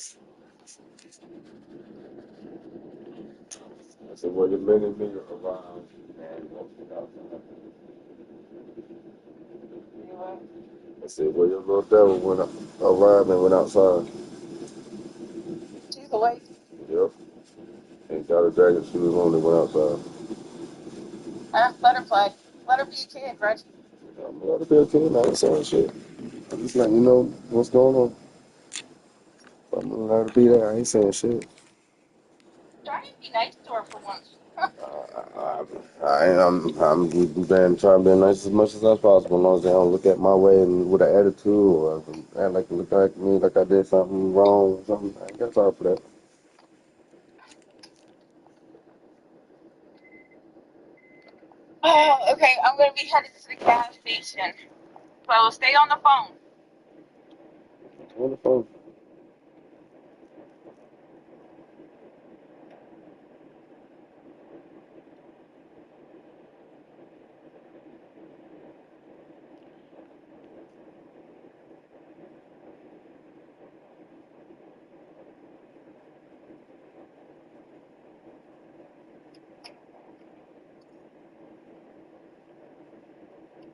I said, well, you many niggas around, man. Won't get outside. I said, well, your little devil went up, arrived and went outside. She's awake. Yep. And got her dragon shoes on and went outside. Let her play. Let her be a kid, Reggie. I'm gonna let her be a kid. I ain't saying shit. I'm just letting you know what's going on. I'm gonna let her be there. I ain't saying shit. Try to be nice to her for once. I'm trying to be nice as much as that's possible, as long as they don't look at my way and with an attitude or act like look at me like I did something wrong or something. I ain't got time for that. Oh, okay, I'm going to be headed to the gas station. So stay on the phone. On the phone.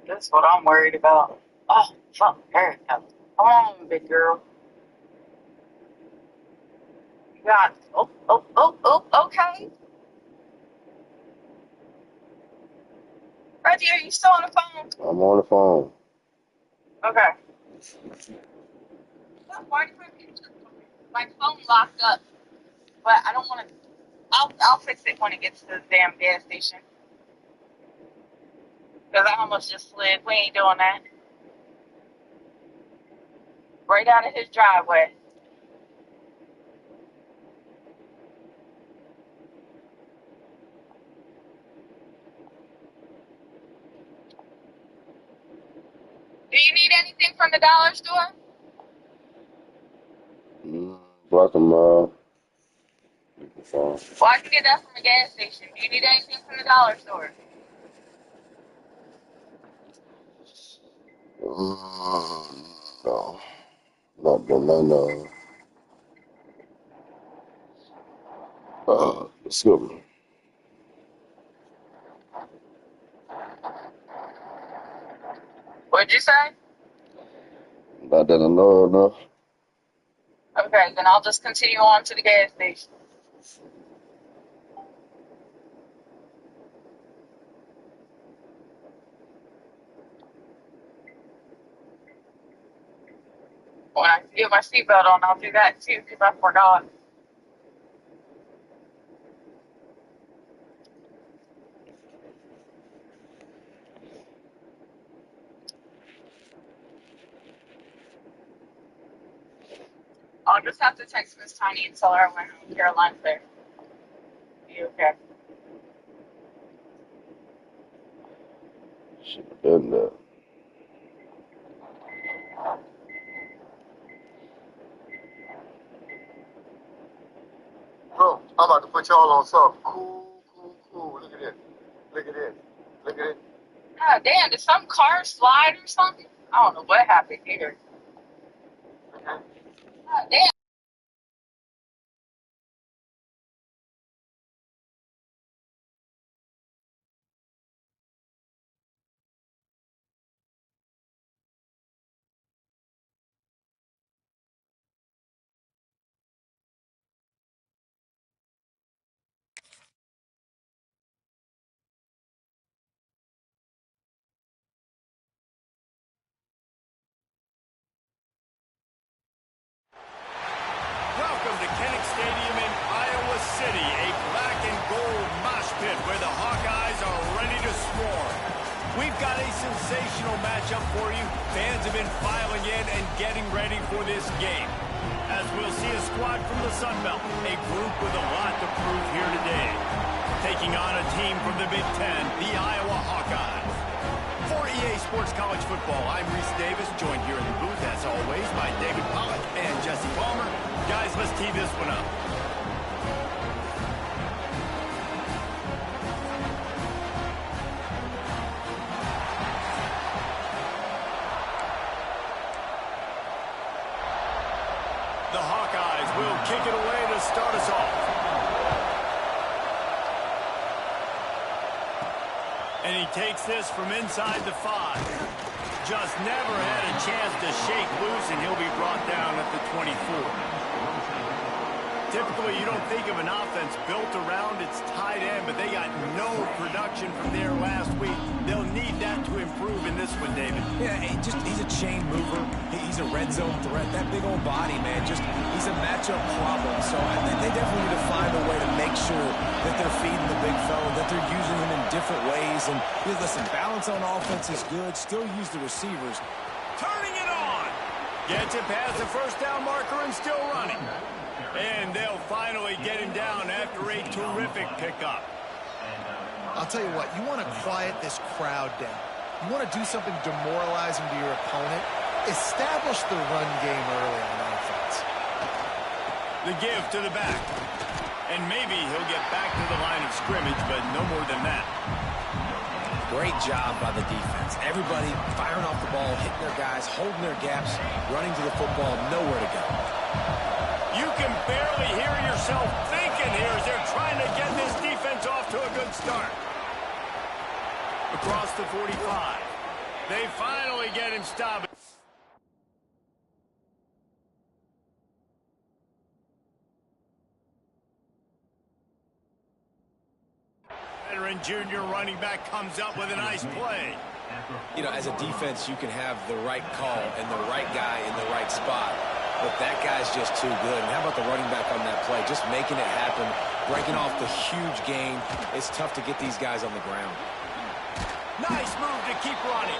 That's what I'm worried about. Oh, fuck, there it goes. Come on, big girl. You got, okay. Reggie, are you still on the phone? I'm on the phone. Okay. Why do my phone locked up? But I don't want to. I'll fix it when it gets to the damn gas station. Because I almost just slid. We ain't doing that. Right out of his driveway. Do you need anything from the dollar store? Block them Well, I can get that from the gas station. Do you need anything from the dollar store? No. Not no. Excuse me. What'd you say? Not that I know enough. Okay, then I'll just continue on to the gas station. When I get my seatbelt on, I'll do that too, because I forgot. I'll just have to text Miss Tiny and tell her when Caroline's there. Be okay. Should have been there. Bro, I'm about to put y'all on something cool. Look at it. Look at it. Look at it. God damn, did some car slide or something? I don't know what happened here. Okay. God damn. Welcome to Kinnick Stadium in Iowa City, a black and gold mosh pit where the Hawkeyes are ready to swarm. We've got a sensational matchup for you. Fans have been filing in and getting ready for this game. As we'll see a squad from the Sun Belt, a group with a lot to prove here today. Taking on a team from the Big Ten, the Iowa Hawkeyes. For EA Sports College Football, I'm Reese Davis, joined here in the booth, as always, by David Pollack and Jesse Palmer. Guys, let's tee this one up. The Hawkeyes will kick it away to start us off. And he takes this from inside the 5. Just never had a chance to shake loose, and he'll be brought down at the 24. Typically, you don't think of an offense built around its tight end, but they got no production from there last week. They'll need that to improve in this one, David. Yeah, he's a chain mover. He's a red zone threat. That big old body, man, he's a matchup problem. So they definitely need to find a way to make sure that they're feeding the big fella, that they're using him in different ways. And listen, balance on offense is good. Still use the receivers. Turning it on. Gets it past the first down marker and still running. And they'll finally get him down after a terrific pickup. I'll tell you what, you want to quiet this crowd down. You want to do something demoralizing to your opponent. Establish the run game early on offense. The give to the back. And maybe he'll get back to the line of scrimmage, but no more than that. Great job by the defense. Everybody firing off the ball, hitting their guys, holding their gaps, running to the football, nowhere to go. You can barely hear yourself thinking here as they're trying to get this defense off to a good start. Across the 45. They finally get him stopped. Veteran junior running back comes up with a nice play. You know, as a defense, you can have the right call and the right guy in the right spot. But that guy's just too good. And how about the running back on that play? Just making it happen, breaking off the huge gain. It's tough to get these guys on the ground. Nice move to keep running.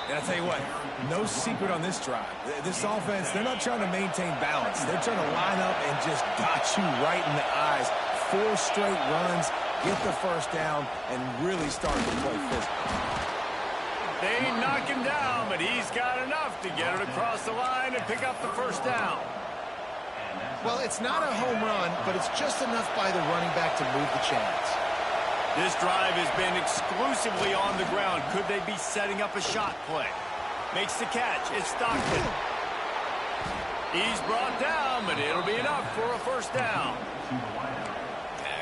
And I'll tell you what, no secret on this drive. This offense, they're not trying to maintain balance. They're trying to line up and just dot you right in the eyes. 4 straight runs, get the first down, and really start to play physical. They knock him down, but he's got enough to get it across the line and pick up the first down. Well, it's not a home run, but it's just enough by the running back to move the chains. This drive has been exclusively on the ground. Could they be setting up a shot play? Makes the catch. It's Stockton. He's brought down, but it'll be enough for a first down.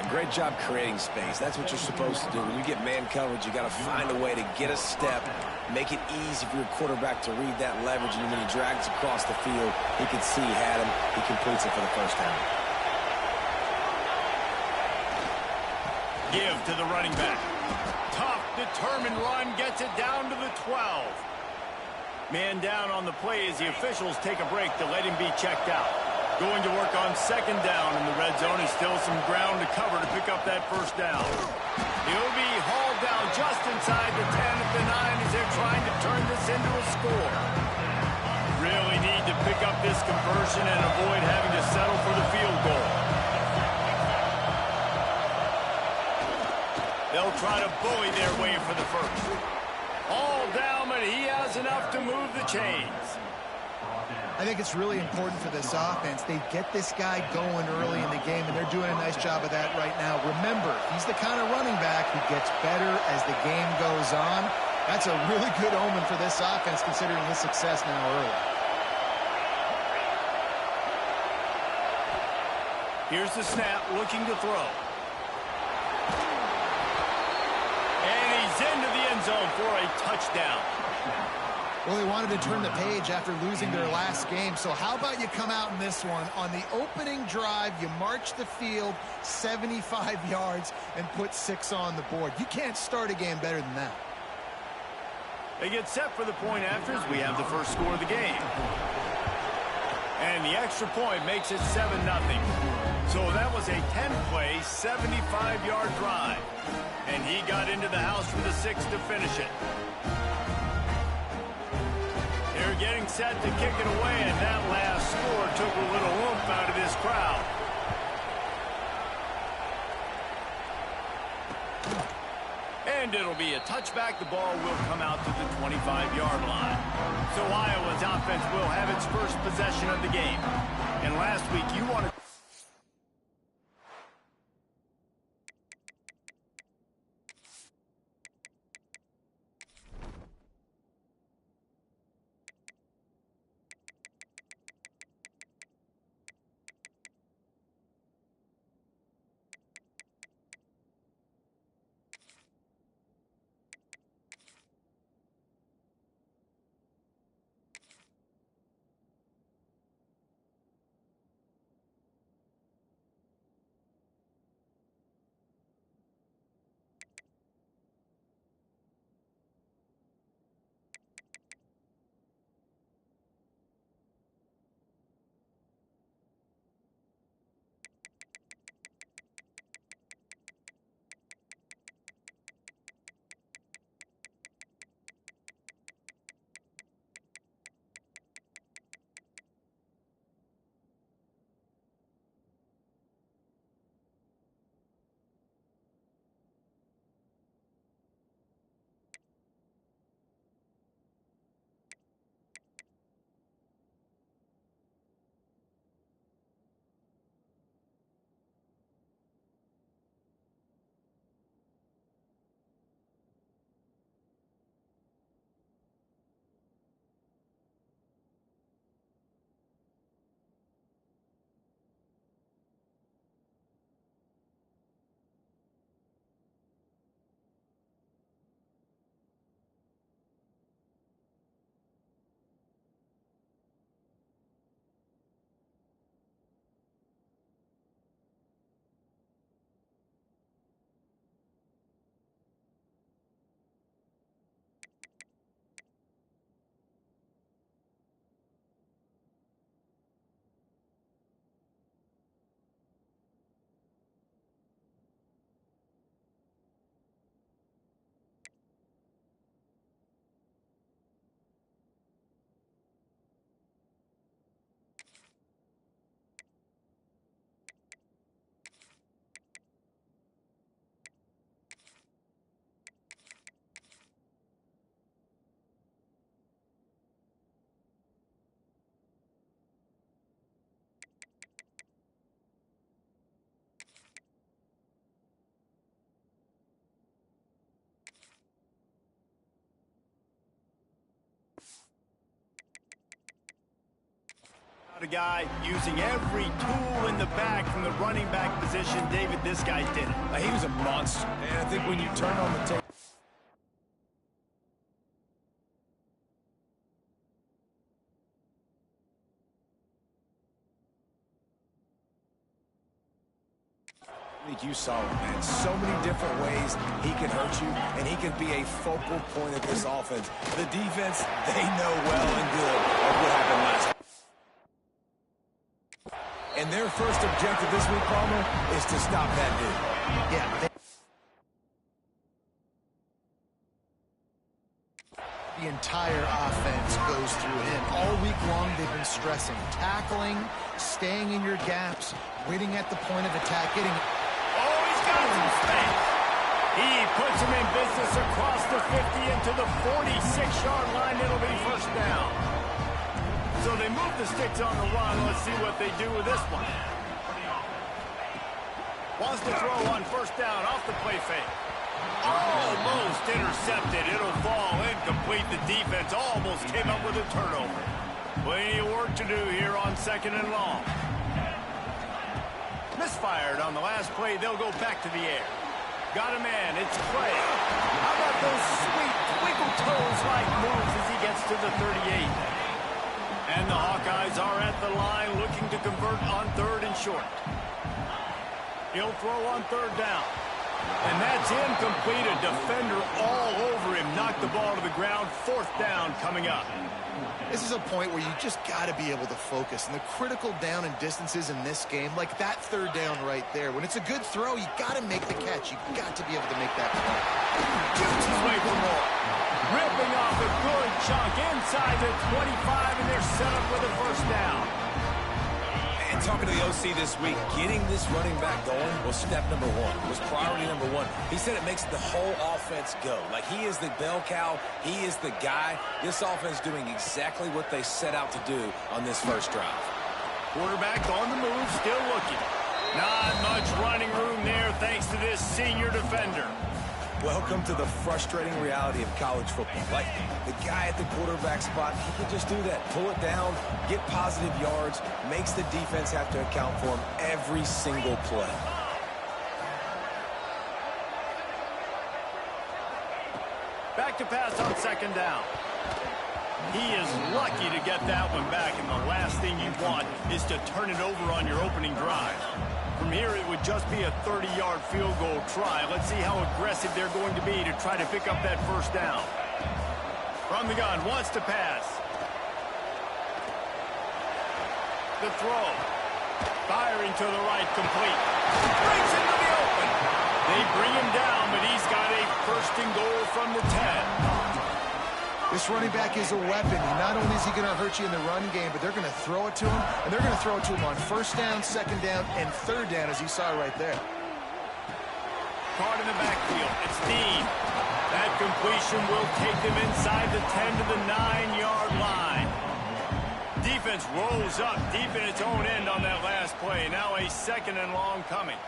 Great job creating space. That's what you're supposed to do. When you get man coverage, you got to find a way to get a step, make it easy for your quarterback to read that leverage, and when he drags across the field, he can see he had him. He completes it for the first down. Give to the running back. Tough, determined run gets it down to the 12. Man down on the play as the officials take a break to let him be checked out. Going to work on second down in the red zone. Is still some ground to cover to pick up that first down. He'll be hauled down just inside the 10 at the 9 as they're trying to turn this into a score. Really need to pick up this conversion and avoid having to settle for the field goal. They'll try to bully their way for the first. All down, but he has enough to move the chains. I think it's really important for this offense. They get this guy going early in the game, and they're doing a nice job of that right now. Remember, he's the kind of running back who gets better as the game goes on. That's a really good omen for this offense, considering his success now early. Here's the snap, looking to throw. And he's into the end zone for a touchdown. Well, they wanted to turn the page after losing their last game, so how about you come out in this one? On the opening drive, you march the field 75 yards and put 6 on the board. You can't start a game better than that. They get set for the point after as we have the first score of the game. And the extra point makes it 7-0. So that was a 10-play, 75-yard drive. And he got into the house for the 6 to finish it. They're getting set to kick it away, and that last score took a little oomph out of this crowd. And it'll be a touchback. The ball will come out to the 25-yard line. So Iowa's offense will have its first possession of the game. And last week, you wanted... A guy using every tool in the bag from the running back position. David, this guy did it. He was a monster. And I think when you turn on the tape, I think you saw it, man. So many different ways he can hurt you, and he can be a focal point of this offense. The defense, they know well and good of what happened last week. And their first objective this week, Palmer, is to stop that dude. Yeah. The entire offense goes through him. All week long, they've been stressing tackling, staying in your gaps, waiting at the point of attack, getting... Oh, he's got some space. He puts him in business across the 50 into the 46-yard line. It'll be first down. So they move the sticks on the run. Let's see what they do with this one. Wants to throw on first down off the play fake. Almost intercepted. It'll fall incomplete. The defense almost came up with a turnover. Plenty of work to do here on second and long. Misfired on the last play. They'll go back to the air. Got a man. It's Clay. How about those sweet twinkle toes-like moves as he gets to the 38? And the Hawkeyes are at the line looking to convert on third and short. He'll throw on third down. And that's incomplete. A defender all over him. Knocked the ball to the ground. Fourth down coming up. This is a point where you just got to be able to focus. And the critical down and distances in this game, like that third down right there, when it's a good throw, you got to make the catch. You got to be able to make that play. Shoots his way for more. Ripping off a good chunk inside the 25, and they're set up with a first down. And talking to the OC this week, getting this running back going was step number one, was priority number one. He said it makes the whole offense go. Like, he is the bell cow, he is the guy. This offense doing exactly what they set out to do on this first drive. Quarterback on the move, still looking. Not much running room there thanks to this senior defender. Welcome to the frustrating reality of college football. Like, the guy at the quarterback spot, he can just do that. Pull it down, get positive yards, makes the defense have to account for him every single play. Back to pass on second down. He is lucky to get that one back, and the last thing you want is to turn it over on your opening drive. From here, it would just be a 30-yard field goal try. Let's see how aggressive they're going to be to try to pick up that first down. From the gun, wants to pass. The throw. Firing to the right, complete. Brings into the open. They bring him down, but he's got a first and goal from the 10. This running back is a weapon. Not only is he going to hurt you in the run game, but they're going to throw it to him, and they're going to throw it to him on first down, second down, and third down, as you saw right there. Caught in the backfield. It's Dean. That completion will take them inside the 10 to the 9-yard line. Defense rolls up deep in its own end on that last play. Now a second and long coming.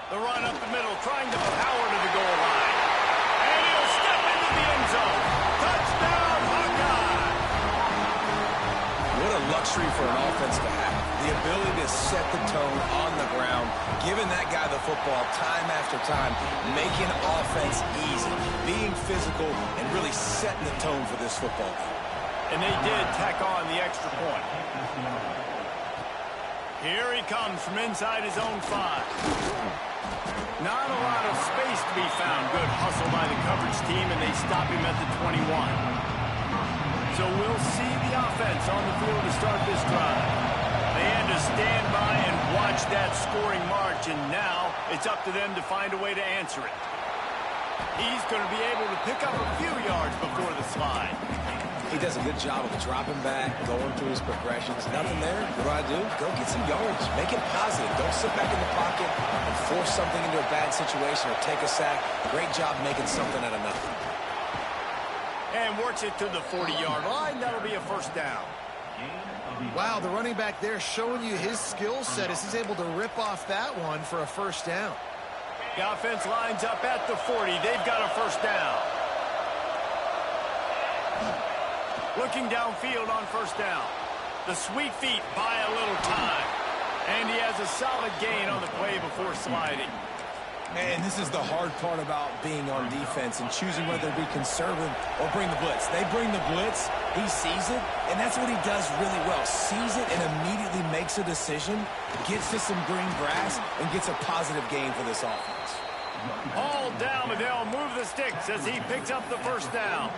The run up the middle, trying to power to the goal line. And he'll step into the end zone. Touchdown, Hawkeye! What a luxury for an offense to have. The ability to set the tone on the ground, giving that guy the football time after time, making offense easy, being physical, and really setting the tone for this football game. And they did tack on the extra point. Here he comes from inside his own 5. Not a lot of space to be found. Good hustle by the coverage team, and they stop him at the 21. So we'll see the offense on the field to start this drive. They had to stand by and watch that scoring march, and now it's up to them to find a way to answer it. He's going to be able to pick up a few yards before the slide. He does a good job of dropping back, going through his progressions. Nothing there. What do? Go get some yards. Make it positive. Don't sit back in the pocket and force something into a bad situation or take a sack. Great job making something out of nothing. And works it to the 40-yard line. That'll be a first down. Wow, the running back there showing you his skill set as he's able to rip off that one for a first down. The offense lines up at the 40. They've got a first down. Looking downfield on first down. The sweet feet buy a little time. And he has a solid gain on the play before sliding. And this is the hard part about being on defense and choosing whether to be conservative or bring the blitz. They bring the blitz, he sees it, and that's what he does really well. Sees it and immediately makes a decision, gets to some green grass, and gets a positive gain for this offense. All down, and they'll move the sticks as he picks up the first down.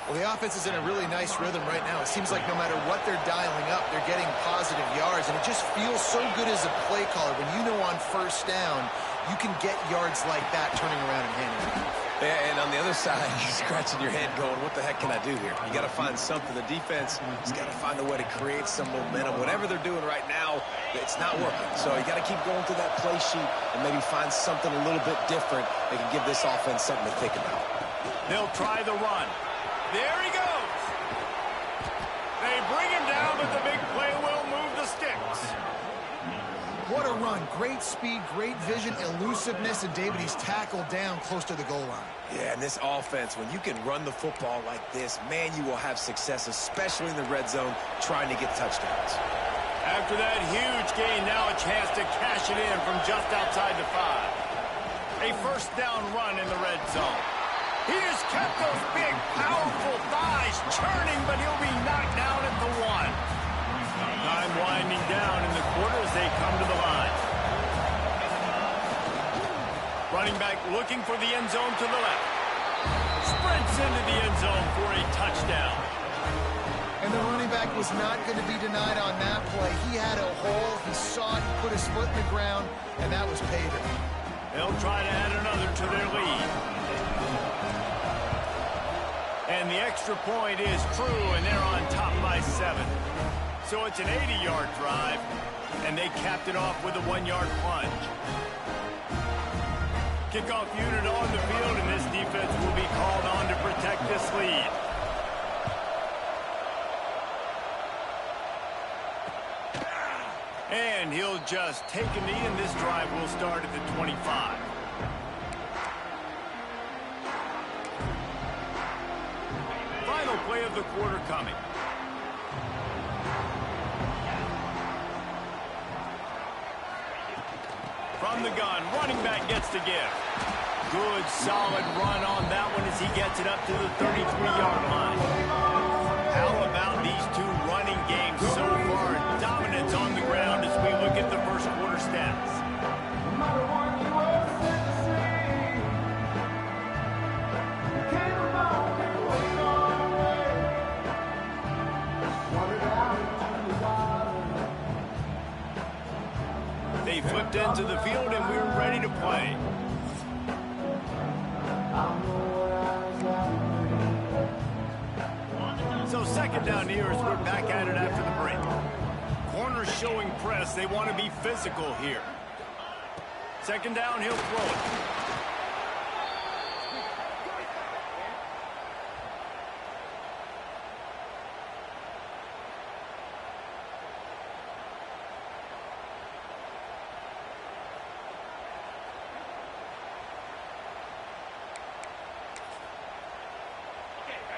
Well, the offense is in a really nice rhythm right now. It seems like no matter what they're dialing up, they're getting positive yards, and it just feels so good as a play caller when you know on first down you can get yards like that turning around and handing it. Yeah, and on the other side, you're scratching your head going, what the heck can I do here? You got to find something. The defense has got to find a way to create some momentum. Whatever they're doing right now, it's not working. So you got to keep going through that play sheet and maybe find something a little bit different that can give this offense something to think about. They'll try the run. There he goes. They bring him down, but the big play will move the sticks. What a run. Great speed, great vision, elusiveness, and David, he's tackled down close to the goal line. Yeah, and this offense, when you can run the football like this, man, you will have success, especially in the red zone, trying to get touchdowns. After that huge gain, now a chance to cash it in from just outside the 5. A first down run in the red zone. He has kept those big, powerful thighs churning, but he'll be knocked down at the 1. Time winding down in the quarter as they come to the line. Running back looking for the end zone to the left. Sprints into the end zone for a touchdown. And the running back was not going to be denied on that play. He had a hole, he saw it, he put his foot in the ground, and that was payday. They'll try to add another to their lead. And the extra point is true, and they're on top by 7. So it's an 80-yard drive, and they capped it off with a 1-yard plunge. Kickoff unit on the field, and this defense will be called on to protect this lead. And he'll just take a knee, and this drive will start at the 25. Final play of the quarter coming. From the gun, running back gets the give. Good, solid run on that one as he gets it up to the 33-yard line. How about these two running games so far? Dominance on the ground as we look at the first quarter stats. They flipped into the field and we're ready to play. So second down here as we're back at it after the break. Corners showing press. They want to be physical here. Second down, he'll throw it.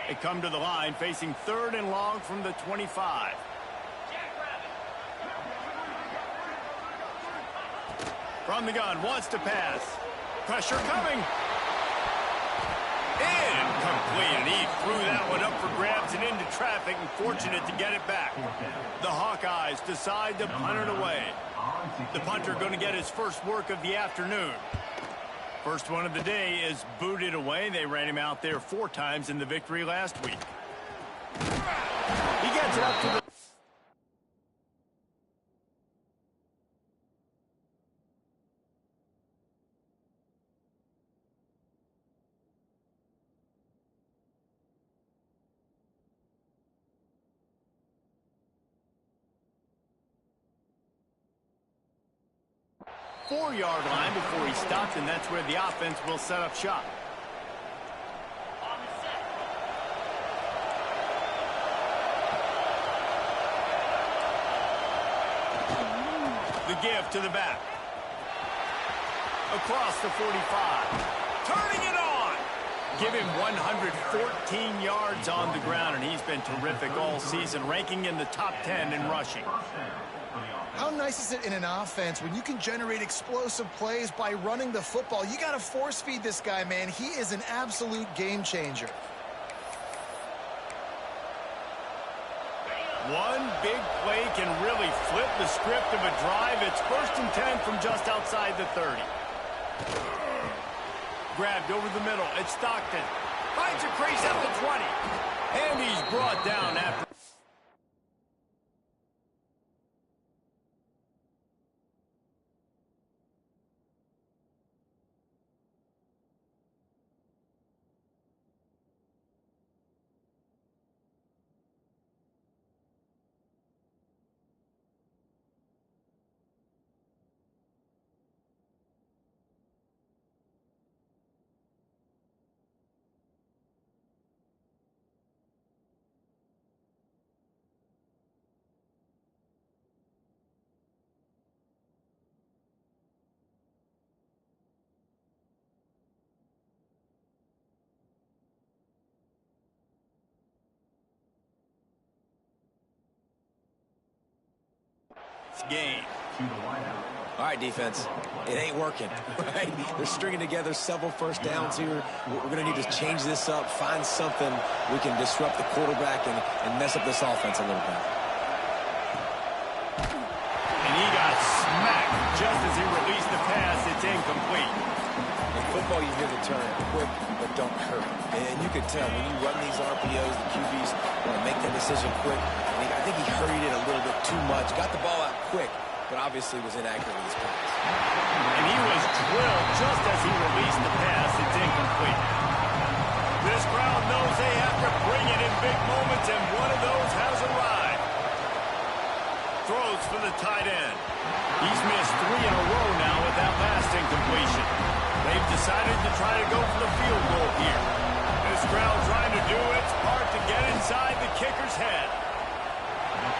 They come to the line facing 3rd and long from the 25. From the gun, wants to pass. Pressure coming. Incomplete, and he threw that one up for grabs and into traffic, and fortunate to get it back. The Hawkeyes decide to punt it away. The punter going to get his first work of the afternoon. First one of the day is booted away. They ran him out there 4 times in the victory last week. He gets it up to the... Four-yard line before he stopped, and that's where the offense will set up shop. The give to the back. Across the 45. Turning it on. Give him 114 yards on the ground, and he's been terrific all season, ranking in the top 10 in rushing. How nice is it in an offense when you can generate explosive plays by running the football? You got to force feed this guy, man. He is an absolute game changer. One big play can really flip the script of a drive. It's 1st and 10 from just outside the 30. Grabbed over the middle. It's Stockton. Finds a crease at the 20. And he's brought down after. Game. All right, defense. It ain't working, right? They're stringing together several first downs here. We're going to need to change this up, find something we can disrupt the quarterback and mess up this offense a little bit. And he got smacked just as he released the pass. It's incomplete. In football, you hear the term quick but don't hurry. And you can tell when you run these RPOs, the QBs want to make that decision quick. And I think he hurried it a little bit too much. Got the ball out quick, but obviously was inaccurate with his pass. And he was drilled just as he released the pass. It's incomplete. This crowd knows they have to bring it in big moments, and one of those has arrived. Throws for the tight end. He's missed 3 in a row now with that last incompletion. They've decided to try to go for the field goal here. This crowd trying to do its part to get inside the kicker's head.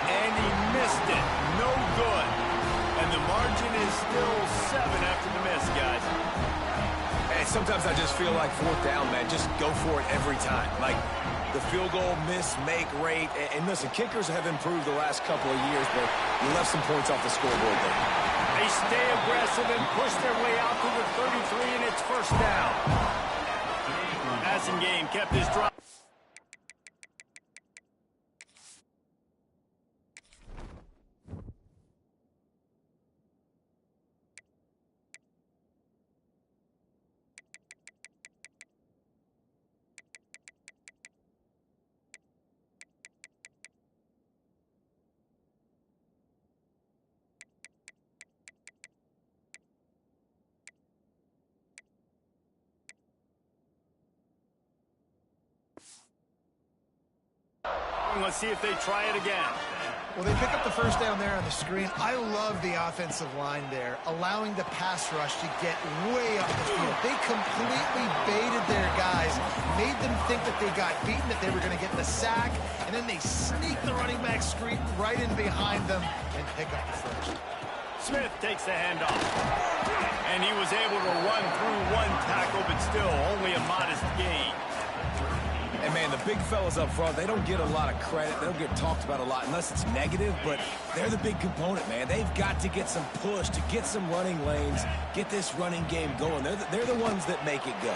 And he missed it. No good. And the margin is still 7 after the miss, guys. Hey, sometimes I just feel like 4th down, man. Just go for it every time. Like the field goal miss, make rate. And listen, kickers have improved the last couple of years, but you left some points off the scoreboard there. They stay aggressive and push their way out to the 33, and it's 1st down. Passing game kept his drive. Let's see if they try it again. Well, they pick up the 1st down there on the screen. I love the offensive line there, allowing the pass rush to get way up the field. They completely baited their guys, made them think that they got beaten, that they were going to get the sack, and then they sneak the running back screen right in behind them and pick up the 1st. Smith takes the handoff. And he was able to run through 1 tackle, but still only a modest gain. And, man, the big fellas up front, they don't get a lot of credit. They don't get talked about a lot unless it's negative, but they're the big component, man. They've got to get some push, to get some running lanes, get this running game going. They're the ones that make it go.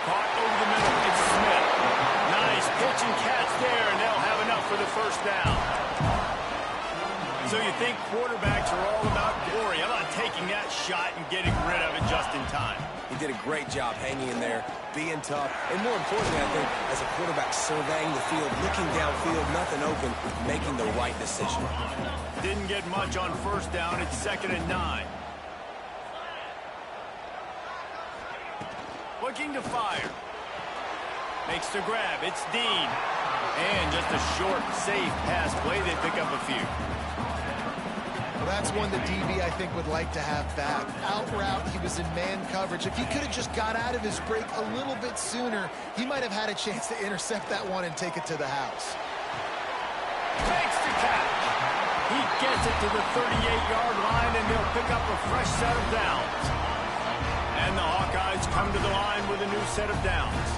Caught over the middle. It's Smith. Nice pitch and catch there, and they'll have enough for the 1st down. So you think quarterbacks are all about glory. How about taking that shot and getting rid of it just in time? He did a great job hanging in there, being tough, and more importantly, I think, as a quarterback surveying the field, looking downfield, nothing open, making the right decision. Didn't get much on 1st down. It's 2nd and 9. Looking to fire. Makes the grab. It's Dean. And just a short, safe pass play. They pick up a few. Well, that's one the DB, I think, would like to have back. Out route, he was in man coverage. If he could have just got out of his break a little bit sooner, he might have had a chance to intercept that one and take it to the house. Takes the catch. He gets it to the 38-yard line, and they'll pick up a fresh set of downs. And the Hawkeyes Hawkeyes come to the line with a new set of downs.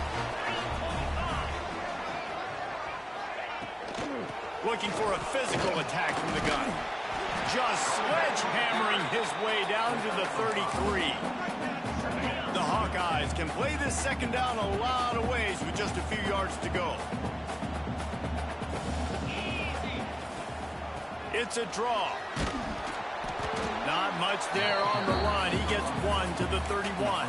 Looking for a physical attack from the gun. Just sledgehammering his way down to the 33. The Hawkeyes can play this second down a lot of ways with just a few yards to go. It's a draw. Not much there on the run. He gets one to the 31.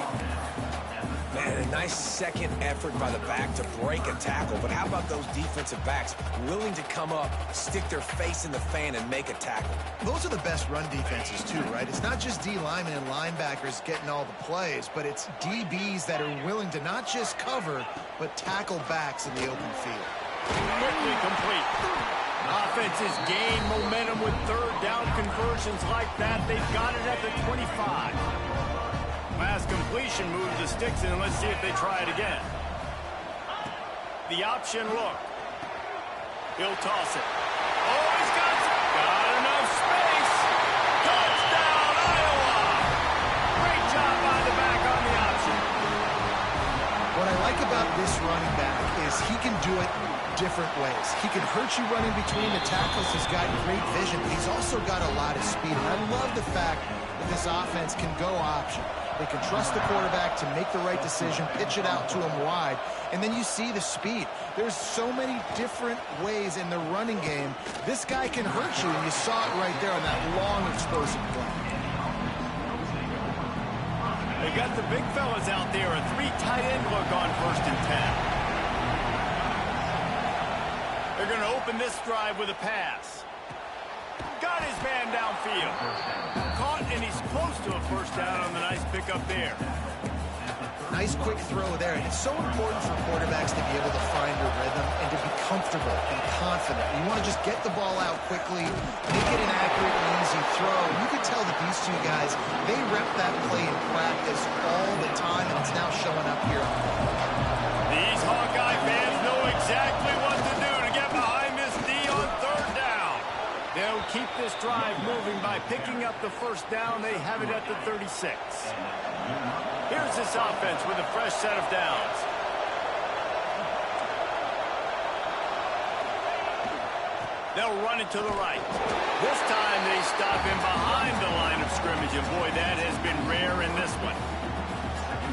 Man, a nice second effort by the back to break a tackle. But how about those defensive backs willing to come up, stick their face in the fan, and make a tackle? Those are the best run defenses, too, right? It's not just D linemen and linebackers getting all the plays, but it's DBs that are willing to not just cover, but tackle backs in the open field. Quickly complete. Offenses gain momentum with third down conversions like that. They've got it at the 25. Pass completion moves the sticks in. Let's see if they try it again. The option look. He'll toss it. Oh, he's got enough space. Touchdown, Iowa! Great job by the back on the option. What I like about this running back is he can do it different ways. He can hurt you running between the tackles. He's got great vision. He's also got a lot of speed. And I love the fact that this offense can go option. They can trust the quarterback to make the right decision, pitch it out to him wide, and then you see the speed. There's so many different ways in the running game. This guy can hurt you, and you saw it right there on that long, explosive play. They got the big fellas out there. A 3 tight end look on 1st and 10. They're going to open this drive with a pass. Got his man downfield. Caught, and he's close to a first down on the nice pickup there. Nice quick throw there. And it's so important for quarterbacks to be able to find their rhythm and to be comfortable and confident. You want to just get the ball out quickly, make it an accurate and easy throw. You can tell that these two guys, they rep that play in practice all the time, and it's now showing up here. These Hawkeye fans know exactly what to do to get behind this D on 3rd down. They'll keep this drive moving by picking up the first down. They have it at the 36. Here's this offense with a fresh set of downs. They'll run it to the right. This time they stop him behind the line of scrimmage, and boy, that has been rare in this one.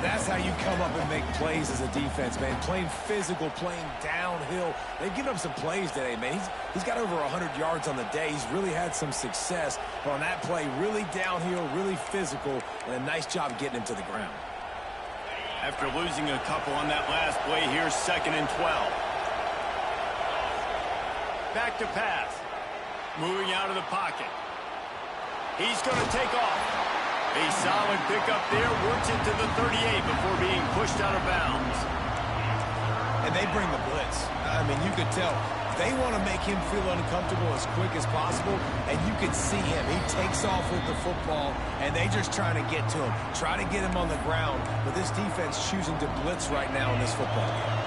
That's how you come up and make plays as a defense, man. Playing physical, playing downhill. They've given up some plays today, man. He's got over 100 yards on the day. He's really had some success. But on that play, really downhill, really physical, and a nice job getting him to the ground. After losing a couple on that last play, here's 2nd and 12. Back to pass. Moving out of the pocket. He's going to take off. A solid pickup there, works it to the 38 before being pushed out of bounds. And they bring the blitz. I mean, you could tell. They want to make him feel uncomfortable as quick as possible, and you can see him. He takes off with the football, and they just trying to get to him, try to get him on the ground. But this defense choosing to blitz right now in this football game.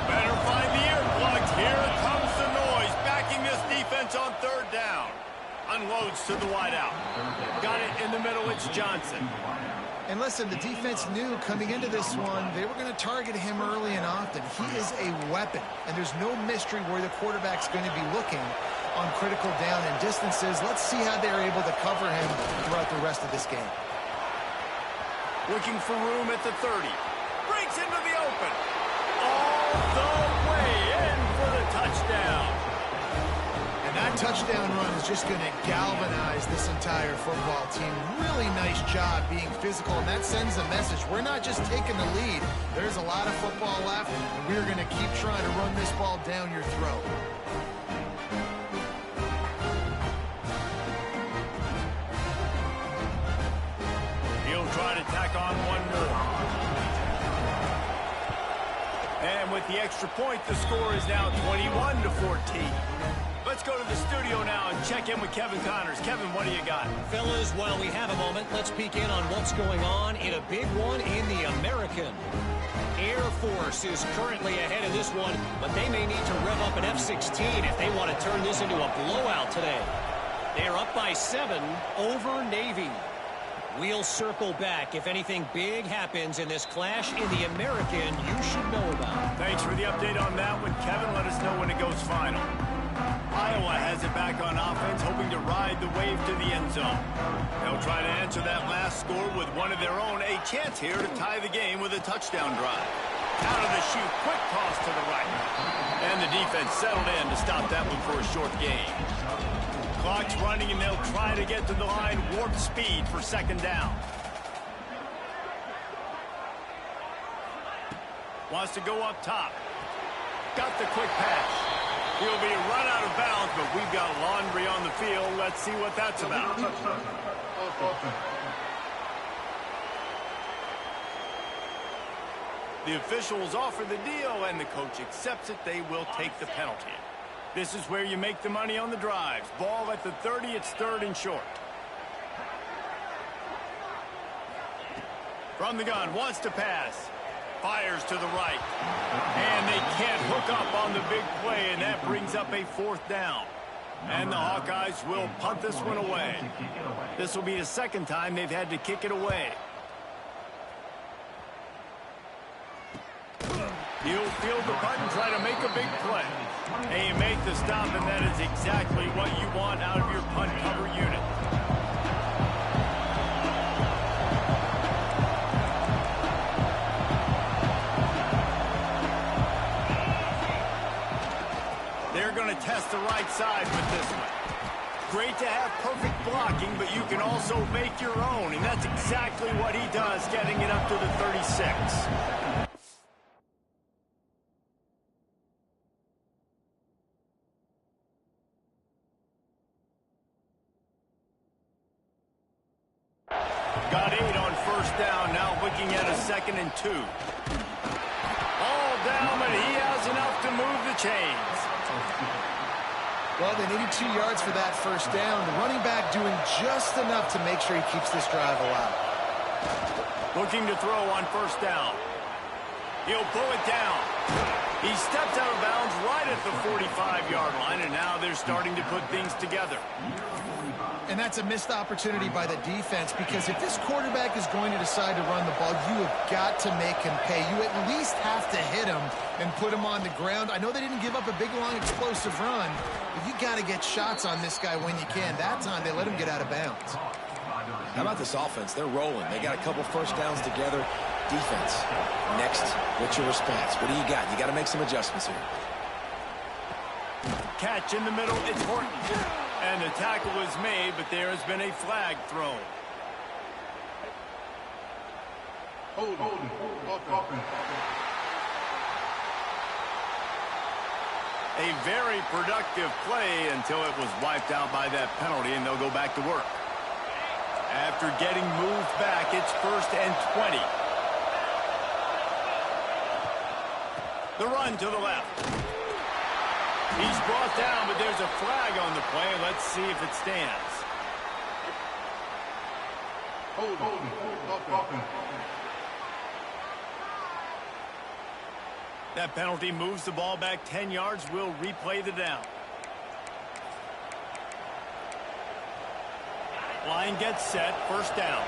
Better find the earplugs. Here comes the noise, backing this defense on 3rd down. Unloads to the wideout. Got it in the middle. It's Johnson. And listen, the defense knew coming into this one, they were going to target him early and often. He is a weapon, and there's no mystery where the quarterback's going to be looking on critical down and distances. Let's see how they're able to cover him throughout the rest of this game. Looking for room at the 30. Breaks into the open. All the way in for the touchdown. And that touchdown run is just going to galvanize this entire football team. Really nice job being physical, and that sends a message. We're not just taking the lead. There's a lot of football left, and we're going to keep trying to run this ball down your throat. He'll try to tack on one more. And with the extra point, the score is now 21-14. Let's go to the studio now and check in with Kevin Connors. Kevin, what do you got? Fellas, while we have a moment, let's peek in on what's going on in a big one in the American. Air Force is currently ahead in this one, but they may need to rev up an F-16 if they want to turn this into a blowout today. They're up by 7 over Navy. We'll circle back if anything big happens in this clash in the American you should know about. Thanks for the update on that one, Kevin. Let us know when it goes final. Iowa has it back on offense, hoping to ride the wave to the end zone. They'll try to answer that last score with one of their own. A chance here to tie the game with a touchdown drive. Out of the chute, quick toss to the right. And the defense settled in to stop that one for a short gain. Clock's running, and they'll try to get to the line, warp speed for second down. Wants to go up top. Got the quick pass. He'll be run out of bounds, but we've got laundry on the field. Let's see what that's about. The officials offer the deal, and the coach accepts it. They will take the penalty. This is where you make the money on the drives. Ball at the 30, it's third and short. From the gun, wants to pass. Fires to the right. And they can't hook up on the big play, and that brings up a fourth down. And the Hawkeyes will punt this one away. This will be the second time they've had to kick it away. He'll field the punt and try to make a big play. And you make the stop, and that is exactly what you want out of your punt cover unit. They're going to test the right side with this one. Great to have perfect blocking, but you can also make your own, and that's exactly what he does, getting it up to the 36. Got 8 on first down, now looking at a 2nd and 2. All down, but he has enough to move the chains. Well, they needed 2 yards for that first down. The running back doing just enough to make sure he keeps this drive alive. Looking to throw on first down. He'll pull it down. He stepped out of bounds right at the 45-yard line, and now they're starting to put things together. And that's a missed opportunity by the defense, because if this quarterback is going to decide to run the ball, you have got to make him pay. You at least have to hit him and put him on the ground. I know they didn't give up a big, long, explosive run, but you got to get shots on this guy when you can. That time, they let him get out of bounds. How about this offense? They're rolling. They got a couple first downs together. Defense. Next, what's your response? What do you got? You got to make some adjustments here. Catch in the middle. It's Horton. And the tackle is made, but there has been a flag thrown. A very productive play until it was wiped out by that penalty, and they'll go back to work. After getting moved back, it's 1st and 20. The run to the left. He's brought down, but there's a flag on the play. Let's see if it stands. That penalty moves the ball back 10 yards. We'll replay the down. Line gets set. First down.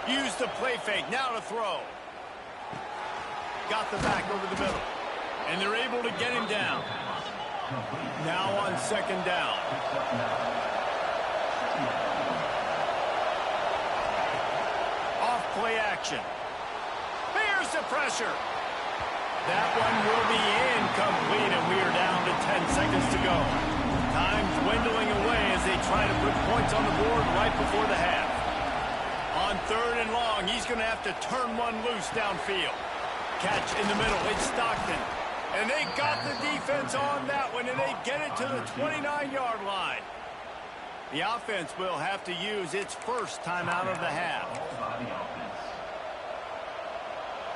Use the play fake. Now to throw. Got the back over the middle. And they're able to get him down. Now on second down. Off play action. Bears the pressure. That one will be incomplete, and we are down to 10 seconds to go. Time dwindling away as they try to put points on the board right before the half. On 3rd and long, he's going to have to turn one loose downfield. Catch in the middle, it's Stockton. And they got the defense on that one, and they get it to the 29-yard line. The offense will have to use its first timeout of the half.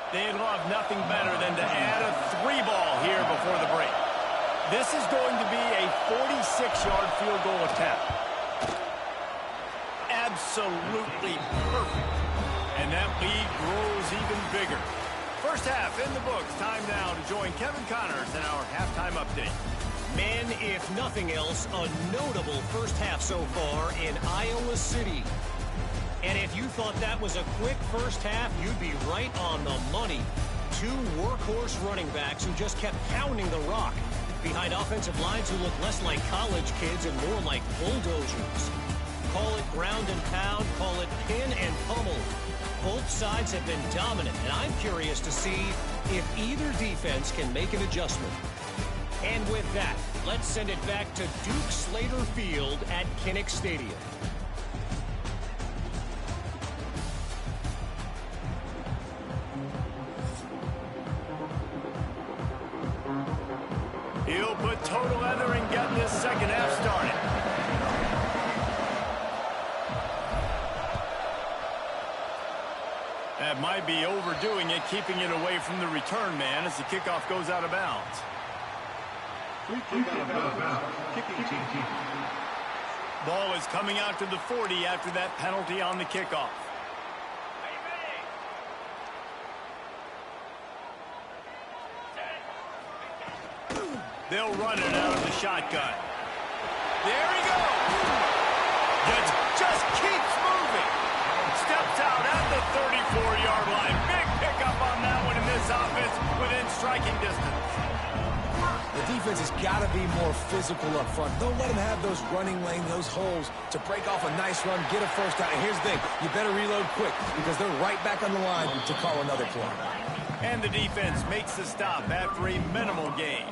They'd love nothing better than to add a 3-ball here before the break. This is going to be a 46-yard field goal attempt. Absolutely perfect. And that lead grows even bigger. First half in the books. Time now to join Kevin Connors in our halftime update. And if nothing else, a notable first half so far in Iowa City. And if you thought that was a quick first half, you'd be right on the money. Two workhorse running backs who just kept pounding the rock behind offensive lines who look less like college kids and more like bulldozers. Call it ground and pound, call it pin and pummel. Both sides have been dominant, and I'm curious to see if either defense can make an adjustment. And with that, let's send it back to Duke Slater Field at Kinnick Stadium. He'll put total leather and get this second half started. That might be overdoing it, keeping it away from the return man as the kickoff goes out of bounds. Ball is coming out to the 40 after that penalty on the kickoff. They'll run it out of the shotgun. There he goes. It just keeps moving. Steps out at the 34-yard line. Big pickup on that one in this offense within striking distance. The defense has got to be more physical up front. Don't let them have those running lane, those holes to break off a nice run, get a first down. And here's the thing, you better reload quick because they're right back on the line to call another play. And the defense makes the stop after a minimal gain.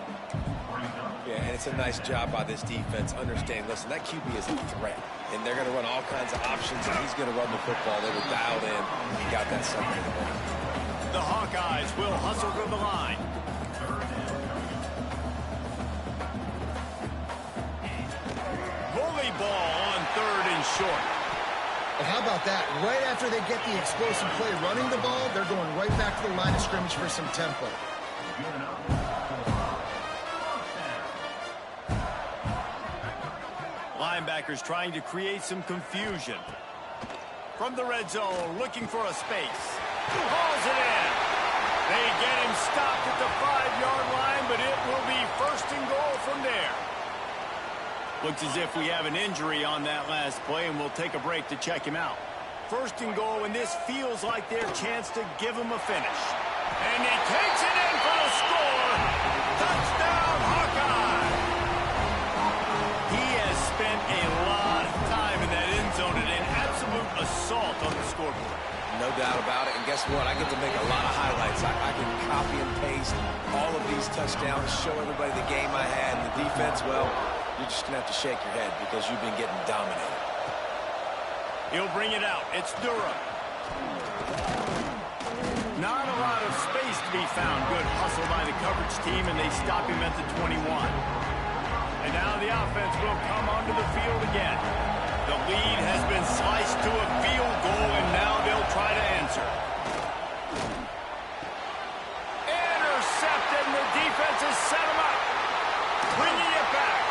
Yeah, and it's a nice job by this defense. Understand, listen, that QB is a threat. And they're going to run all kinds of options, and he's going to run the football. They were dialed in. He got that second. The Hawkeyes will hustle to the line. Bully ball on third and short. And how about that? Right after they get the explosive play running the ball, they're going right back to the line of scrimmage for some tempo. Linebackers trying to create some confusion. From the red zone, looking for a space. Hauls it in. They get him stopped at the 5-yard line, but it will be first and goal from there. Looks as if we have an injury on that last play, and we'll take a break to check him out. First and goal, and this feels like their chance to give him a finish. And he takes it in for the score. Touchdown, Hawkeye! He has spent a lot of time in that end zone and an absolute assault on the scoreboard. No doubt about it. And guess what? I get to make a lot of highlights. I can copy and paste all of these touchdowns, show everybody the game I had. And the defense, well, you're just going to have to shake your head because you've been getting dominated. He'll bring it out. It's Durham. Not a lot of space to be found. Good hustle by the coverage team, and they stop him at the 21. And now the offense will come onto the field again. The lead has been sliced to a field goal, and now they'll try to answer. Intercepted, and the defense has set him up. Bringing it back.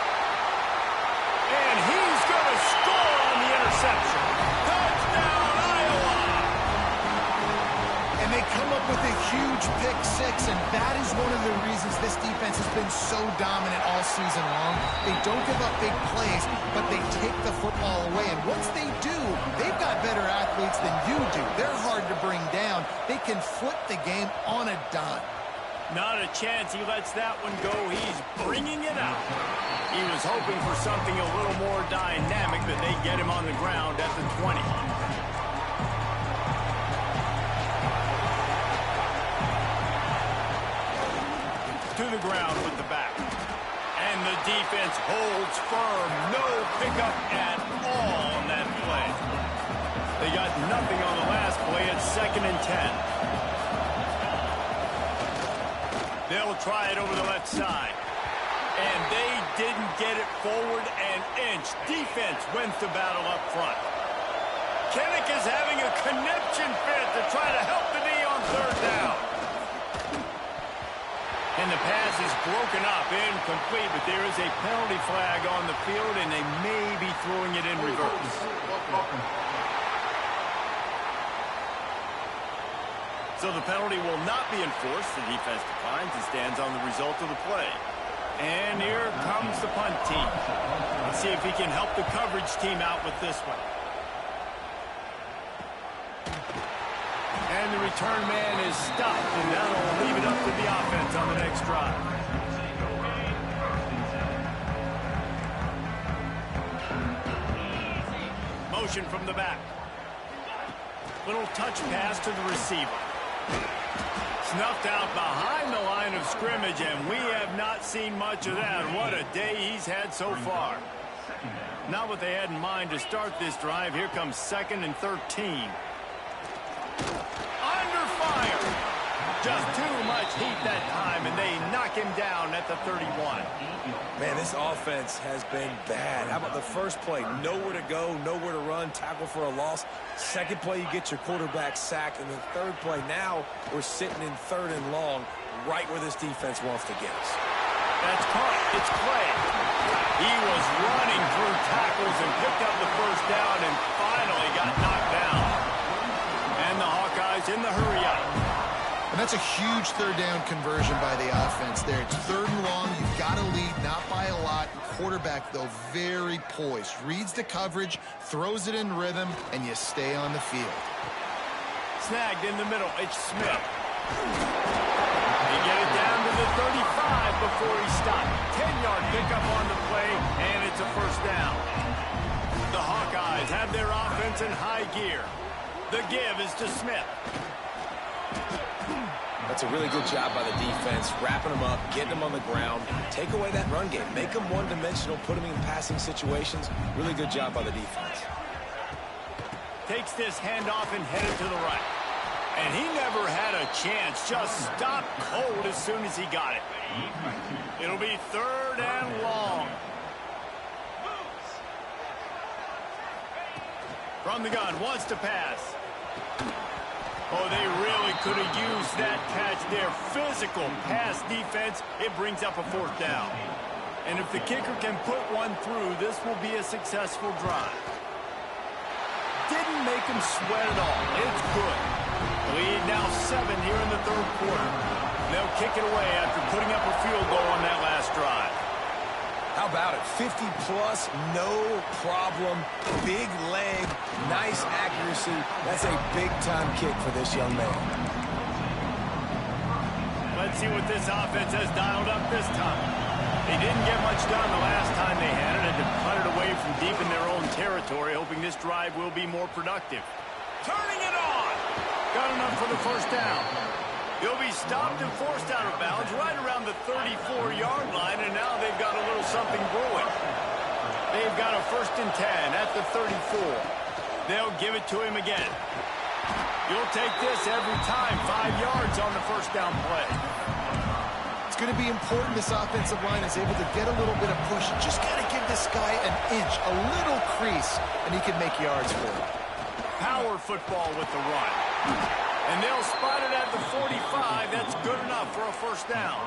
And he's going to score on the interception. Touchdown, Iowa! And they come up with a huge pick six, and that is one of the reasons this defense has been so dominant all season long. They don't give up big plays, but they take the football away. And once they do, they've got better athletes than you do. They're hard to bring down. They can flip the game on a dime. Not a chance he lets that one go. He's bringing it out. He was hoping for something a little more dynamic, but they get him on the ground at the 20. To the ground with the back. And the defense holds firm. No pickup at all on that play. They got nothing on the last play. It's 2nd and 10. They'll try it over the left side. And they didn't get it forward an inch. Defense wins the battle up front. Kinnick is having a conniption fit to try to help the D on 3rd down. And the pass is broken up, incomplete, but there is a penalty flag on the field, and they may be throwing it in reverse. So the penalty will not be enforced. The defense declines and stands on the result of the play. And here comes the punt team. Let's see if he can help the coverage team out with this one. And the return man is stopped, and that'll leave it up to the offense on the next drive. Motion from the back. Little touch pass to the receiver. Snuffed out behind the line of scrimmage, and we have not seen much of that. What a day he's had so far. Not what they had in mind to start this drive. Here comes 2nd and 13. Under fire. Just too much heat that time, and they knock him down at the 31. Man, this offense has been bad. How about the first play? Nowhere to go, nowhere to run, tackle for a loss. Second play, you get your quarterback sacked. And the third play, now we're sitting in 3rd and long, right where this defense wants to get us. That's caught. It's Clay. He was running through tackles and picked up the first down and finally got knocked down. And the Hawkeyes in the hurry-up. And that's a huge 3rd down conversion by the offense there. It's 3rd and long. You've got to lead, not by a lot. Quarterback, though, very poised. Reads the coverage, throws it in rhythm, and you stay on the field. Snagged in the middle. It's Smith. He get it down to the 35 before he stopped. 10-yard pickup on the play, and it's a first down. The Hawkeyes have their offense in high gear. The give is to Smith. That's a really good job by the defense, wrapping them up, getting them on the ground, take away that run game, make them one-dimensional, put them in passing situations. Really good job by the defense. Takes this handoff and headed to the right. And he never had a chance, just stopped cold as soon as he got it. It'll be 3rd and long. From the gun, wants to pass. Oh, they really could have used that catch there. Physical pass defense. It brings up a 4th down. And if the kicker can put one through, this will be a successful drive. Didn't make him sweat at all. It's good. Lead now 7 here in the 3rd quarter. They'll kick it away after putting up a field goal on that last drive. How about it? 50-plus, no problem. Big leg, nice accuracy. That's a big-time kick for this young man. Let's see what this offense has dialed up this time. They didn't get much done the last time they had it, and to cut it away from deep in their own territory, hoping this drive will be more productive. Turning it on! Got enough for the first down. He'll be stopped and forced out of bounds right around the 34-yard line, and now they've got a little something brewing. They've got a 1st and 10 at the 34. They'll give it to him again. You'll take this every time. 5 yards on the first down play. It's going to be important this offensive line is able to get a little bit of push. Just got to give this guy an inch, a little crease, and he can make yards for it. Power football with the run. And they'll spot it at the 45. That's good enough for a first down.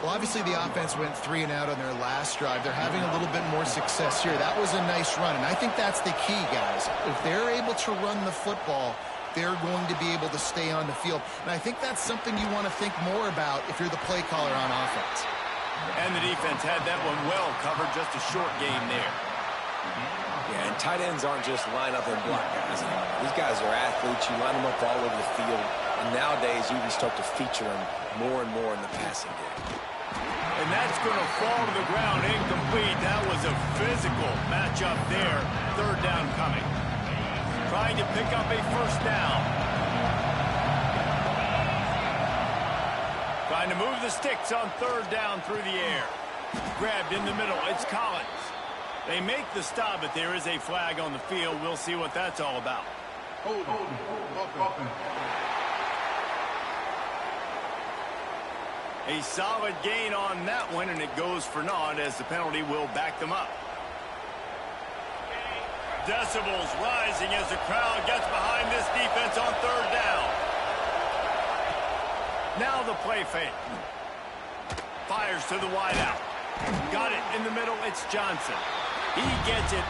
Well, obviously the offense went 3 and out on their last drive. They're having a little bit more success here. That was a nice run, and I think that's the key, guys. If they're able to run the football, they're going to be able to stay on the field. And I think that's something you want to think more about if you're the play caller on offense. And the defense had that one well covered. Just a short game there. Yeah, and tight ends aren't just line up and block guys. These guys are athletes. You line them up all over the field. And nowadays, you can start to feature them more and more in the passing game. And that's going to fall to the ground incomplete. That was a physical matchup there. 3rd down coming. Trying to pick up a first down. Trying to move the sticks on 3rd down through the air. Grabbed in the middle. It's Collins. They make the stop, but there is a flag on the field. We'll see what that's all about. A solid gain on that one, and it goes for naught as the penalty will back them up. Decibels rising as the crowd gets behind this defense on 3rd down. Now the play fake. Fires to the wideout. Got it in the middle. It's Johnson. He gets it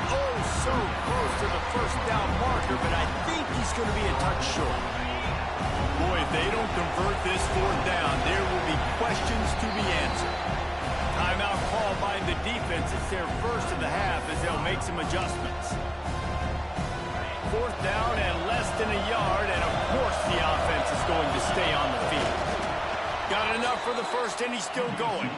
so close to the first down marker, but I think he's going to be a touch short. Boy, if they don't convert this 4th down, there will be questions to be answered. defense it's their first of the half as they'll make some adjustments. 4th down and less than a yard, and of course the offense is going to stay on the field. Got enough for the first, and he's still going.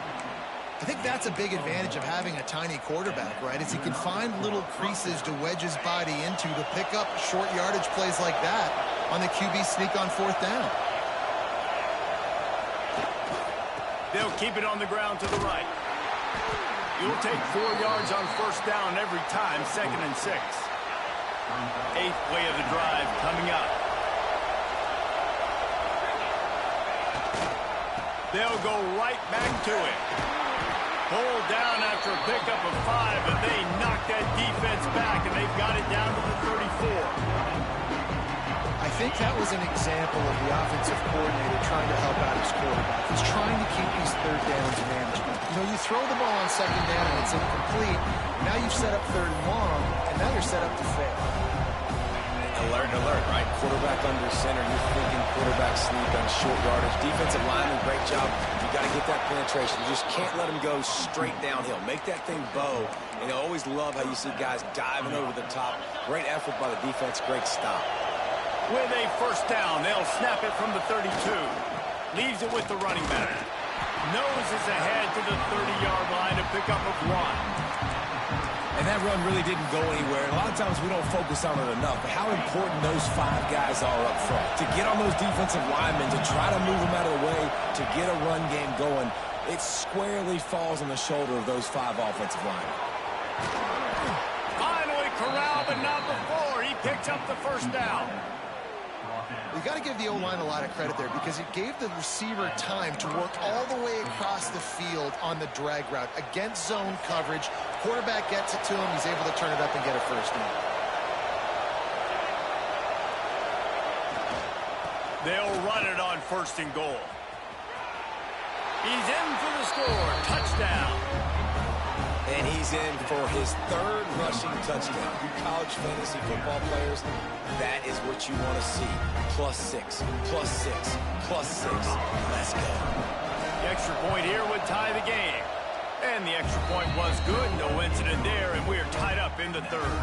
I think that's a big advantage of having a tiny quarterback, right? Is he can find little creases to wedge his body into to pick up short yardage plays like that on the QB sneak on 4th down. They'll keep it on the ground to the right. You'll take 4 yards on 1st down every time, 2nd and 6. 8th play of the drive coming up. They'll go right back to it. Pulled down after a pickup of 5, and they knock that defense back, and they've got it down to the 34. I think that was an example of the offensive coordinator trying to help out his quarterback. He's trying to keep these 3rd downs manageable. You know, you throw the ball on 2nd down and it's incomplete. Now you've set up 3rd and long, and now you're set up to fail. Alert, alert, right? Quarterback under center. You're thinking quarterback sneak on short yardage. Defensive lineman, great job. You got to get that penetration. You just can't let him go straight downhill. Make that thing bow. And I always love how you see guys diving over the top. Great effort by the defense. Great stop. With a 1st down, they'll snap it from the 32. Leaves it with the running back. Noses ahead to the 30-yard line to pick up of 1. And that run really didn't go anywhere. And a lot of times we don't focus on it enough. But how important those 5 guys are up front. To get on those defensive linemen, to try to move them out of the way, to get a run game going, it squarely falls on the shoulder of those 5 offensive linemen. Finally corralled, but not before. He picks up the 1st down. You got to give the O-line a lot of credit there because it gave the receiver time to work all the way across the field on the drag route against zone coverage. Quarterback gets it to him. He's able to turn it up and get a 1st down. They'll run it on 1st and goal. He's in for the score. Touchdown. And he's in for his 3rd rushing touchdown. You college fantasy football players, that is what you want to see. +6, +6, +6. Let's go. The extra point here would tie the game. And the extra point was good. No incident there, and we are tied up in the 3rd.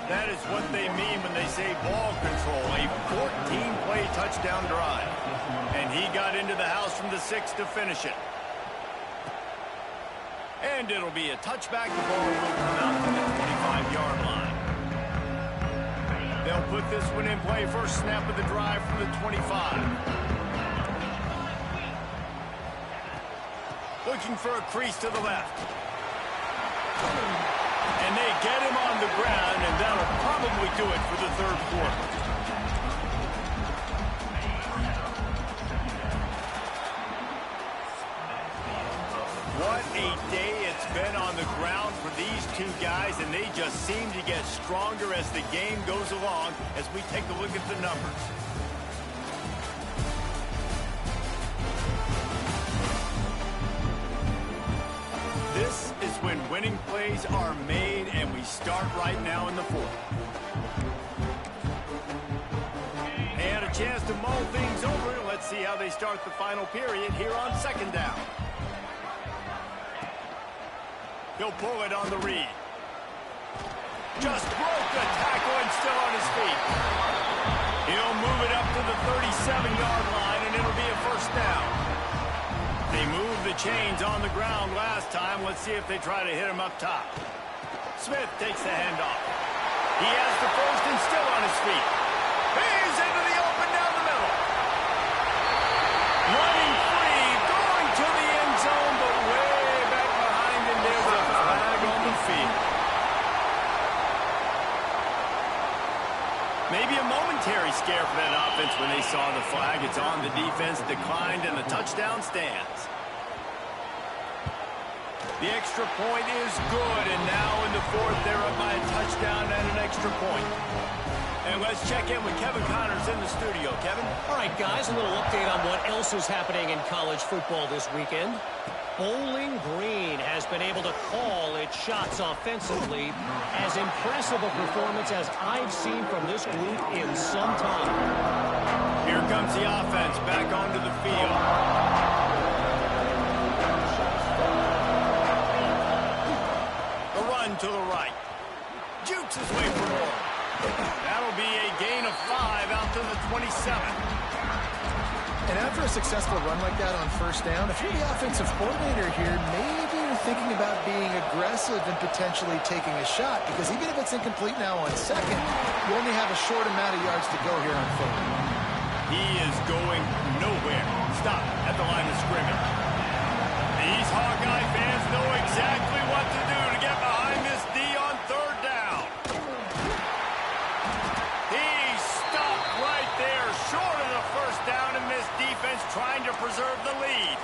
That is what they mean when they say ball control. A 14-play touchdown drive. And he got into the house from the 6 to finish it. And it'll be a touchback. The ball will come out to the 25-yard line. They'll put this one in play. First snap of the drive from the 25. Looking for a crease to the left. And they get him on the ground, and that'll probably do it for the 3rd quarter. What a day it's been on the ground for these 2 guys, and they just seem to get stronger as the game goes along as we take a look at the numbers. This is when winning plays are made, and we start right now in the 4th. And a chance to mull things over. Let's see how they start the final period here on 2nd down. He'll pull it on the read. Just broke the tackle and still on his feet. He'll move it up to the 37-yard line, and it'll be a 1st down. They moved the chains on the ground last time. Let's see if they try to hit him up top. Smith takes the handoff. He has the 1st and still on his feet. He's into the open down the middle. Running free, going to the end zone, but way back behind him, there's a flag on the field. Maybe a momentary scare for that offense when they saw the flag. It's on the defense, declined, and the touchdown stands. The extra point is good, and now in the 4th, they're up by a touchdown and an extra point. And let's check in with Kevin Connors in the studio. Kevin? All right, guys, a little update on what else is happening in college football this weekend. Bowling Green has been able to call its shots offensively. As impressive a performance as I've seen from this group in some time. Here comes the offense back onto the field. jukes his way for more. That'll be a gain of 5 out to the 27. And after a successful run like that on first down, if you're the offensive coordinator here, maybe you're thinking about being aggressive and potentially taking a shot, because even if it's incomplete now on second, you only have a short amount of yards to go here on third. He is going nowhere. Stop at the line of scrimmage. These Hawkeye fans know exactly what to do to get behind this D on third down. He stopped right there, short of the first down, and this defense trying to preserve the lead.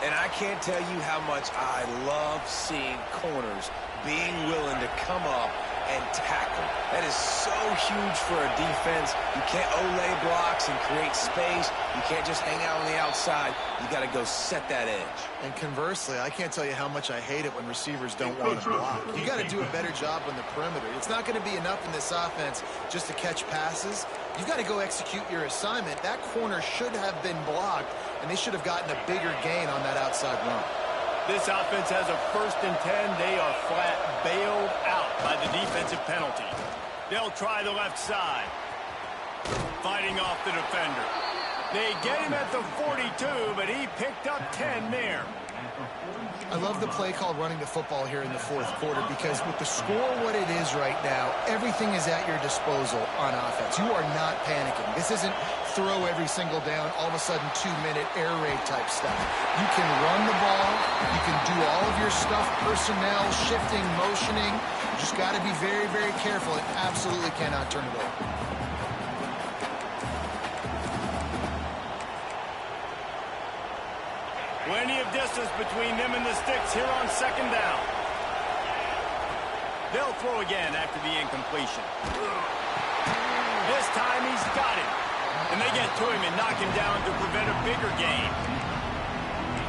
And I can't tell you how much I love seeing corners being willing to come up and tackle. That is so huge for a defense. You can't olay blocks and create space. You can't just hang out on the outside. You got to go set that edge. And conversely, I can't tell you how much I hate it when receivers don't want to block. You got to do a better job on the perimeter. It's not going to be enough in this offense just to catch passes. You've got to go execute your assignment. That corner should have been blocked, and they should have gotten a bigger gain on that outside run. This offense has a 1st and 10. They are flat bailed out by the defensive penalty. They'll try the left side. Fighting off the defender. They get him at the 42, but he picked up 10 there. I love the play call running the football here in the fourth quarter, because with the score what it is right now, everything is at your disposal on offense. You are not panicking. This isn't throw every single down, all of a sudden 2-minute air raid type stuff. You can run the ball. You can do all of your stuff, personnel, shifting, motioning. You just got to be very, very careful. It absolutely cannot turn it over. Plenty of distance between them and the sticks here on second down. They'll throw again after the incompletion. This time he's got it. And they get to him and knock him down to prevent a bigger gain.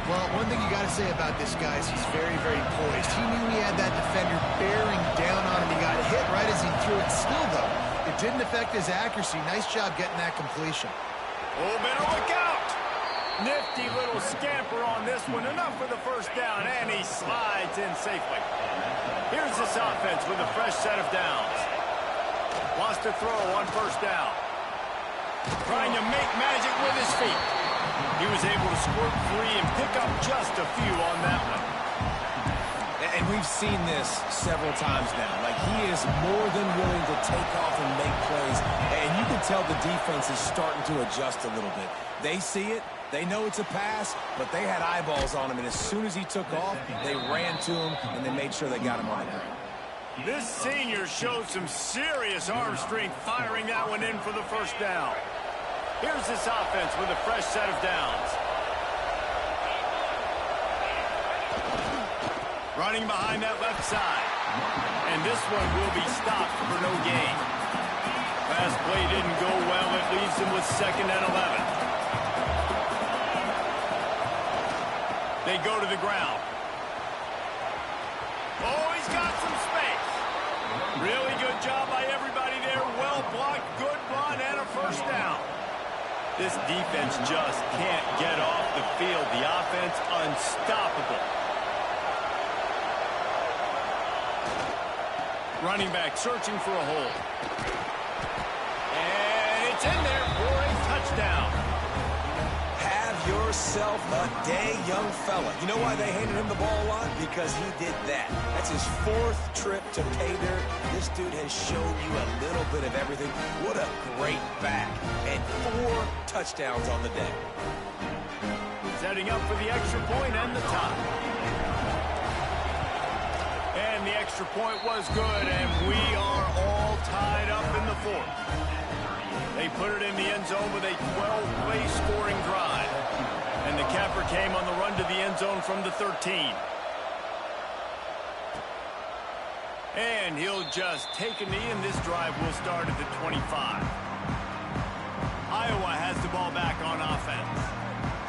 Well, one thing you got to say about this guy is he's very, very poised. He knew he had that defender bearing down on him. He got hit right as he threw it. Still, though, it didn't affect his accuracy. Nice job getting that completion. Oh, better look out. Nifty little scamper on this one. Enough for the first down, and he slides in safely. Here's this offense with a fresh set of downs. Wants to throw on first down. Trying to make magic with his feet. He was able to squirt free and pick up just a few on that one. And we've seen this several times now. Like, he is more than willing to take off and make plays. And you can tell the defense is starting to adjust a little bit. They see it. They know it's a pass, but they had eyeballs on him. And as soon as he took off, they ran to him, and they made sure they got him on the ground. This senior showed some serious arm strength firing that one in for the first down. Here's this offense with a fresh set of downs. Running behind that left side. And this one will be stopped for no gain. Pass play didn't go well. It leaves them with 2nd and 11. They go to the ground. Oh, he's got some space. Really good job by everybody there. Well blocked, good run, and a first down. This defense just can't get off the field. The offense unstoppable. Running back searching for a hole. And it's in there for a touchdown. Have yourself a day, young fella. You know why they handed him the ball a lot? Because he did that. That's his 4th trip to pay dirt. This dude has shown you a little bit of everything. What a great back. And 4 touchdowns on the day. Setting up for the extra point and the tie. And the extra point was good, and we are all tied up in the 4th. They put it in the end zone with a 12-play scoring drive. And the capper came on the run to the end zone from the 13. And he'll just take a knee, and this drive will start at the 25. Iowa has the ball back on offense.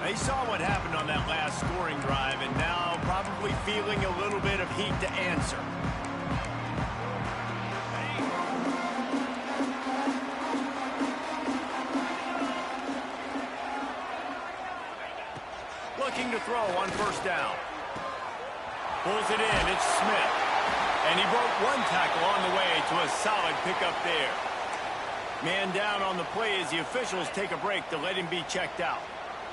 They saw what happened on that last scoring drive, and now probably feeling a little bit of heat to answer. Looking to throw on first down. Pulls it in. It's Smith. And he broke one tackle on the way to a solid pickup there. Man down on the play as the officials take a break to let him be checked out.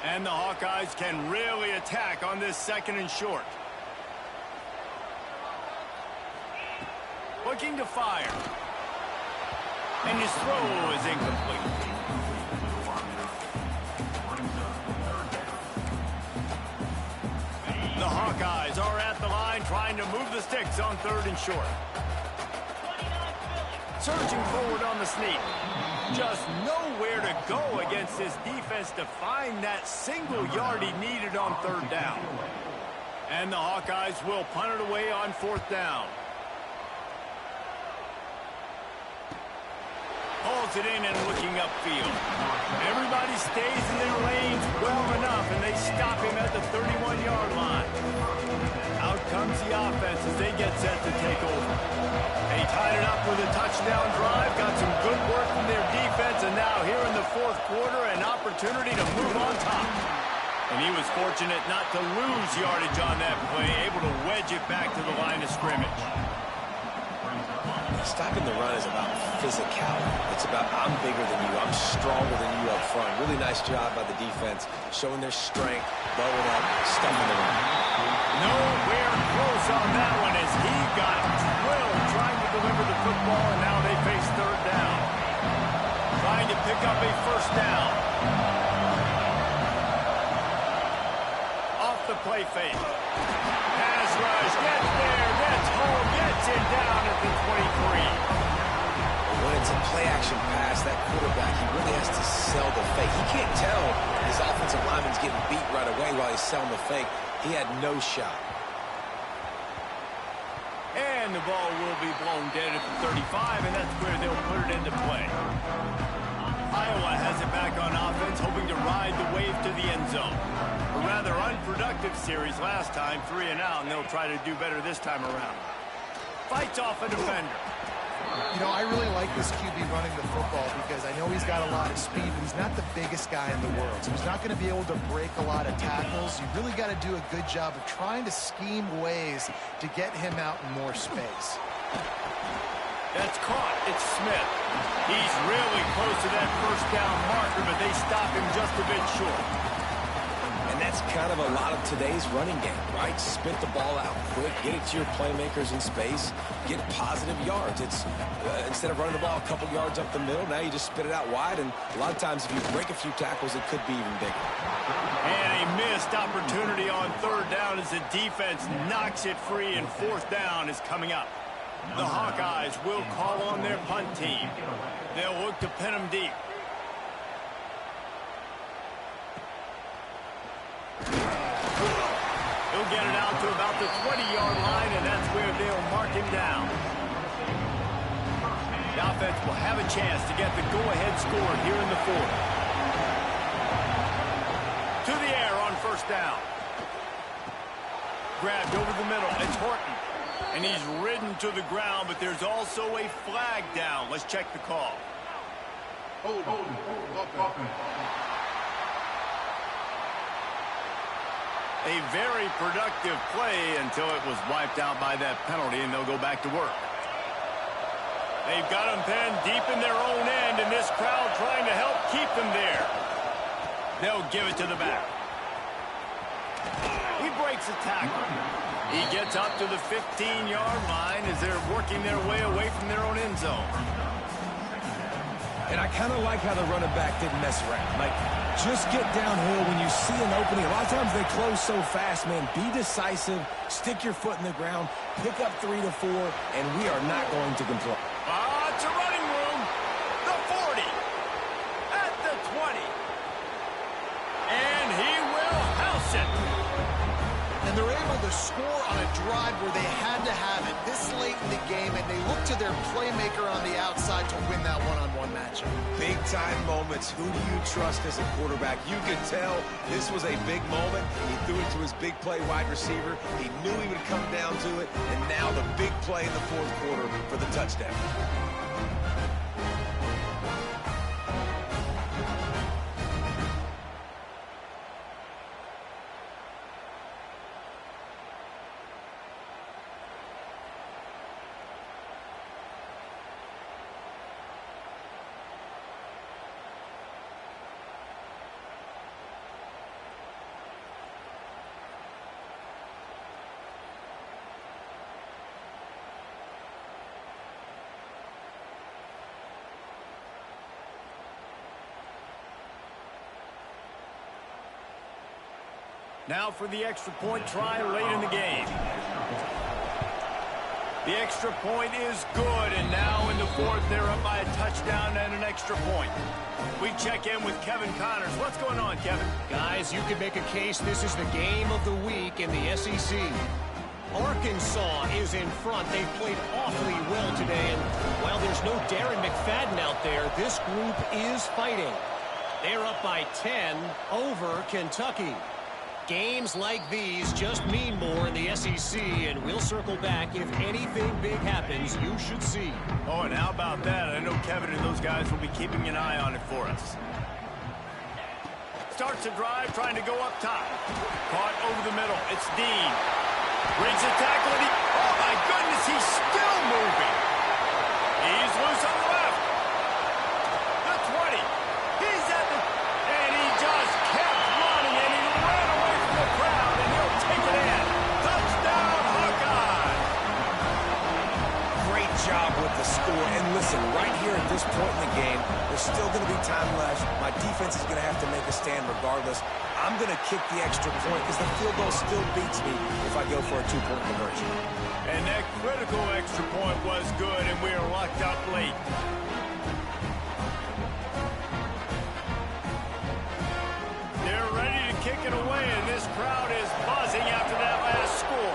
And the Hawkeyes can really attack on this 2nd and short. Looking to fire. And his throw is incomplete. The Hawkeyes are at the line trying to move the sticks on 3rd and short. Surging forward on the sneak. Just nowhere to go against this defense to find that single yard he needed on 3rd down. And the Hawkeyes will punt it away on 4th down. Hauls it in and looking upfield. Everybody stays in their lanes well enough, and they stop him at the 31-yard line. Out comes the offense as they get set to take over. They tied it up with a touchdown drive, got some good work from their defense, and now here in the 4th quarter, an opportunity to move on top. And he was fortunate not to lose yardage on that play, able to wedge it back to the line of scrimmage. Stopping the run is about physicality. It's about I'm bigger than you, I'm stronger than you up front. Really nice job by the defense, showing their strength, bowing up, stuffing the run. Nowhere close on that one as he got drilled trying to deliver the football, and now they face 3rd down. Trying to pick up a 1st down. Off the play fake. Pass rush, gets there, gets home, gets it down at the 23. When it's a play-action pass, that quarterback, he really has to sell the fake. He can't tell his offensive lineman's getting beat right away while he's selling the fake. He had no shot. And the ball will be blown dead at the 35, and that's where they'll put it into play. Iowa has it back on offense, hoping to ride the wave to the end zone. A rather unproductive series last time, 3 and out, and they'll try to do better this time around. Fights off a defender. You know, I really like this QB running the football because I know he's got a lot of speed, but he's not the biggest guy in the world. So he's not going to be able to break a lot of tackles. You really got to do a good job of trying to scheme ways to get him out in more space. That's caught. It's Smith. He's really close to that 1st down marker, but they stop him just a bit short. And that's kind of a lot of today's running game, right? Spit the ball out quick, get it to your playmakers in space, get positive yards. It's instead of running the ball a couple yards up the middle, now you just spit it out wide, and a lot of times if you break a few tackles, it could be even bigger. And a missed opportunity on 3rd down as the defense knocks it free, and 4th down is coming up. The Hawkeyes will call on their punt team. They'll look to pin them deep. He'll get it out to about the 20-yard line, and that's where they'll mark him down. The offense will have a chance to get the go-ahead score here in the 4th. To the air on 1st down. Grabbed over the middle. It's Horton. And he's ridden to the ground, but there's also a flag down. Let's check the call. A very productive play until it was wiped out by that penalty, and they'll go back to work. They've got them pinned deep in their own end, and this crowd trying to help keep them there. They'll give it to the back. He breaks a tackle. He gets up to the 15-yard line as they're working their way away from their own end zone. And I kind of like how the running back didn't mess around. Like, just get downhill when you see an opening. A lot of times they close so fast, man. Be decisive, stick your foot in the ground, pick up 3 to 4, and we are not going to complain. It's a running room. The 40. At the 20. And he will house it. And they're able to score on a drive where they had to have it this late in the game, and they look to their playmaker on the outside to win that one-on-one matchup. Big-time moments. Who do you trust as a quarterback? You could tell this was a big moment. He threw it to his big play wide receiver. He knew he would come down to it, and now the big play in the 4th quarter for the touchdown. Now for the extra point try late in the game. The extra point is good, and now in the fourth, they're up by a touchdown and an extra point. We check in with Kevin Connors. What's going on, Kevin? Guys, you could make a case this is the game of the week in the SEC. Arkansas is in front. They played awfully well today, and while there's no Darren McFadden out there, this group is fighting. They're up by 10 over Kentucky. Games like these just mean more in the SEC, and we'll circle back if anything big happens you should see. Oh, and how about that? I know Kevin and those guys will be keeping an eye on it for us. Starts a drive, trying to go up top. Caught over the middle. It's Dean. Breaks a tackle, and oh my goodness, he's still moving. He's loose on the left. The 20. He's at the, and he just kept running, and he ran away from the crowd, and he'll take it in. Touchdown, Hawkeye. Great job with the score. And listen, right here at this point in the game, there's still going to be time left. My defense is going to have to make a stand regardless. I'm going to kick the extra point because the field goal still beats me if I go for a two-point conversion. And that critical extra point was good, and we are locked up late. They're ready to kick it away, and this crowd is buzzing after that last score.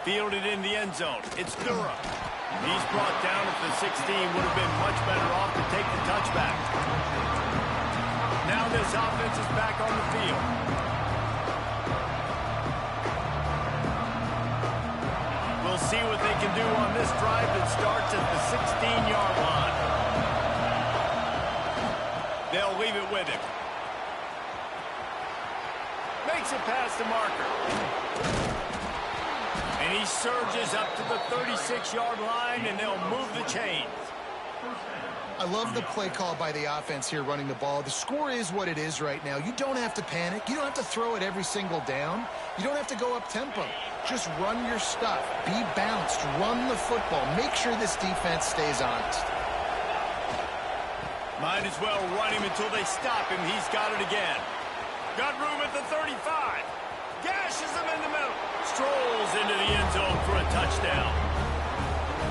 Fielded in the end zone. It's Durham. He's brought down at the 16. Would have been much better off to take the touchback. Now this offense is back on the field. We'll see what they can do on this drive that starts at the 16-yard line. They'll leave it with him. Makes it past the marker. And he surges up to the 36-yard line, and they'll move the chains. I love the play call by the offense here running the ball. The score is what it is right now. You don't have to panic. You don't have to throw it every single down. You don't have to go up tempo. Just run your stuff. Be balanced. Run the football. Make sure this defense stays honest. Might as well run him until they stop him. He's got it again. Got room at the 35. Gashes him in the middle. Strolls into the end zone for a touchdown.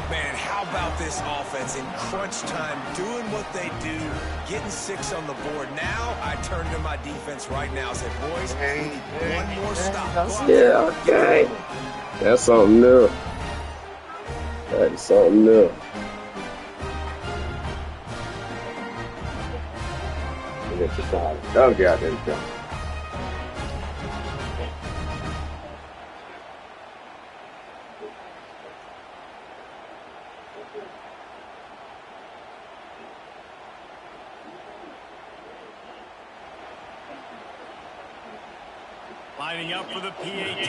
Man, how about this offense in crunch time, doing what they do, getting 6 on the board. Now I turn to my defense right now and say, boys, we need one more stop. Yeah, okay. That's something new. That is something new. Get your side. Oh, God, there you go. Lining up for the PAT.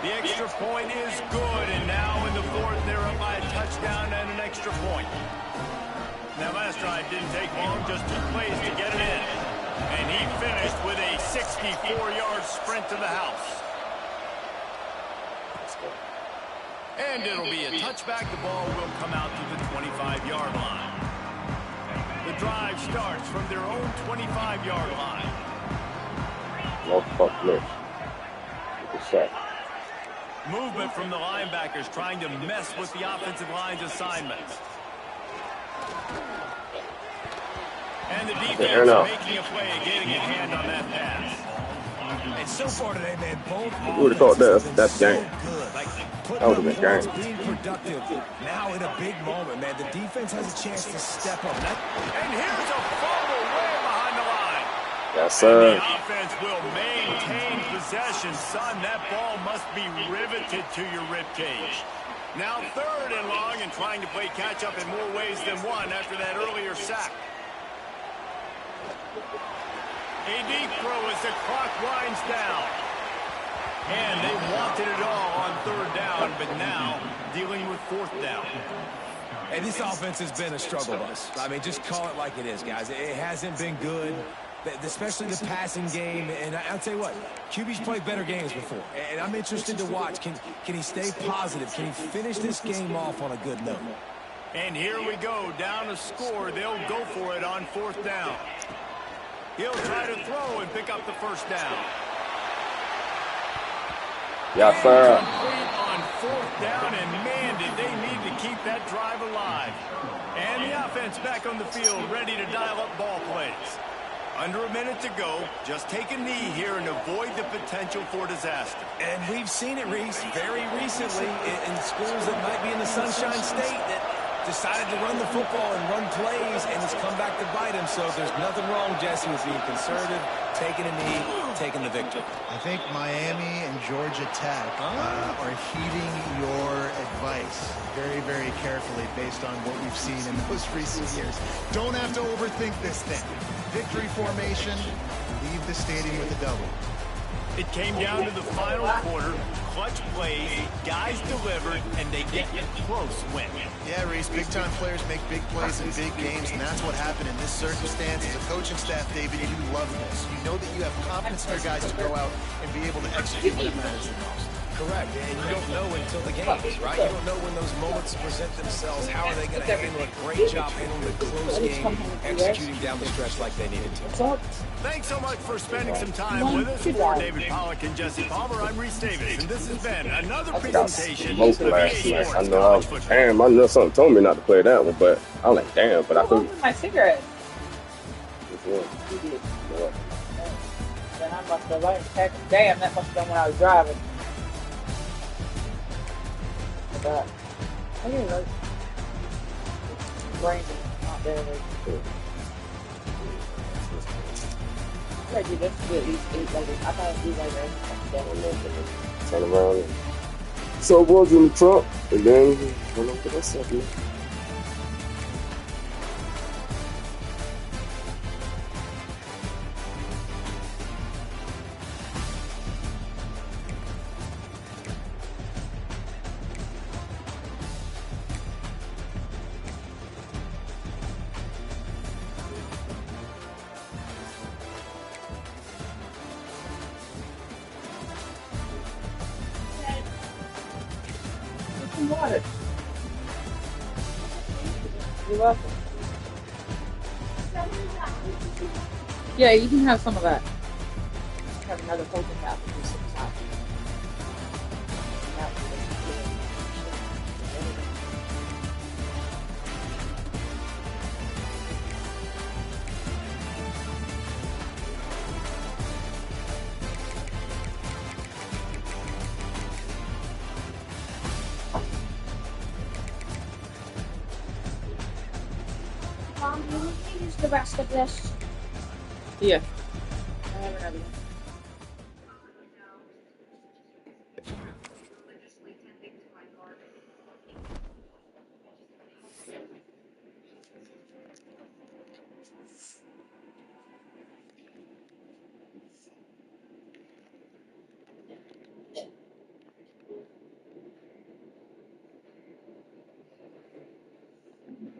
The extra point is good, and now in the fourth, they're up by a touchdown and an extra point. That last drive didn't take long, just 2 plays to get it in. And he finished with a 64-yard sprint to the house. And it'll be a touchback. The ball will come out to the 25-yard line. The drive starts from their own 25-yard line. No fuck this. Good shot. Movement from the linebackers trying to mess with the offensive line's assignments. And the defense making a play, getting a hand on that pass. And so far today, man, both Who would have thought that's game? Like, That would have been game. being productive. Now in a big moment, man, the defense has a chance to step up. And here's a fumble way behind the line. Yes, And sir. the offense will maintain possession. Son, that ball must be riveted to your ribcage. Now 3rd and long, and trying to play catch-up in more ways than one after that earlier sack. A deep throw as the clock winds down. And they wanted it all on 3rd down, but now dealing with 4th down. And this offense has been a struggle bus. I mean, just call it like it is, guys. It hasn't been good, especially the passing game. And I'll tell you what, QB's played better games before. And I'm interested to watch. Can he stay positive? Can he finish this game off on a good note? And here we go, down a score. They'll go for it on 4th down. He'll try to throw and pick up the first down. Yes, sir. Complete on 4th down, and man, did they need to keep that drive alive. And the offense back on the field, ready to dial up ball plays. Under a minute to go. Just take a knee here and avoid the potential for disaster. And we've seen it, Reese, very recently in schools that might be in the Sunshine State that decided to run the football and run plays, and it's come back to bite him. So there's nothing wrong, Jesse, with being conservative, taking a knee, taking the victory. I think Miami and Georgia Tech are heeding your advice very, very carefully based on what we've seen in those recent years. Don't have to overthink this thing. Victory formation, leave the stadium with a double. It came down to the final quarter. Clutch plays, guys delivered, and they get a close win. Yeah, Reese, big-time players make big plays in big games, and that's what happened in this circumstance. As a coaching staff, David, you love this. You know that you have confidence in your guys to go out and be able to execute when it matters the most. Correct, and you don't know until the games, right? You don't know when those moments present themselves. How are they going to handle a great job handling the close game, executing down the stretch like they needed to? Thanks so much for spending some time with us. For David Pollack and Jesse Palmer, I'm Reese Davis, and this has been another presentation of Smoke last EA night. Sports I know. College Football. Damn, I know something told me not to play that one, but I'm like, damn. But I Who think. opened my cigarette? Yeah. Then I must have learned. Damn, that must have been when I was driving. But I didn't know. Brains are not there. I do this to at least 8 later. I thought it'd be later. Turn around. So was in the trunk, and then went over to that second. Water. You're welcome. Yeah, you can have some of that. I have another cocoa cap. Mom, do you want me to use the rest of this? Yeah. I have another one.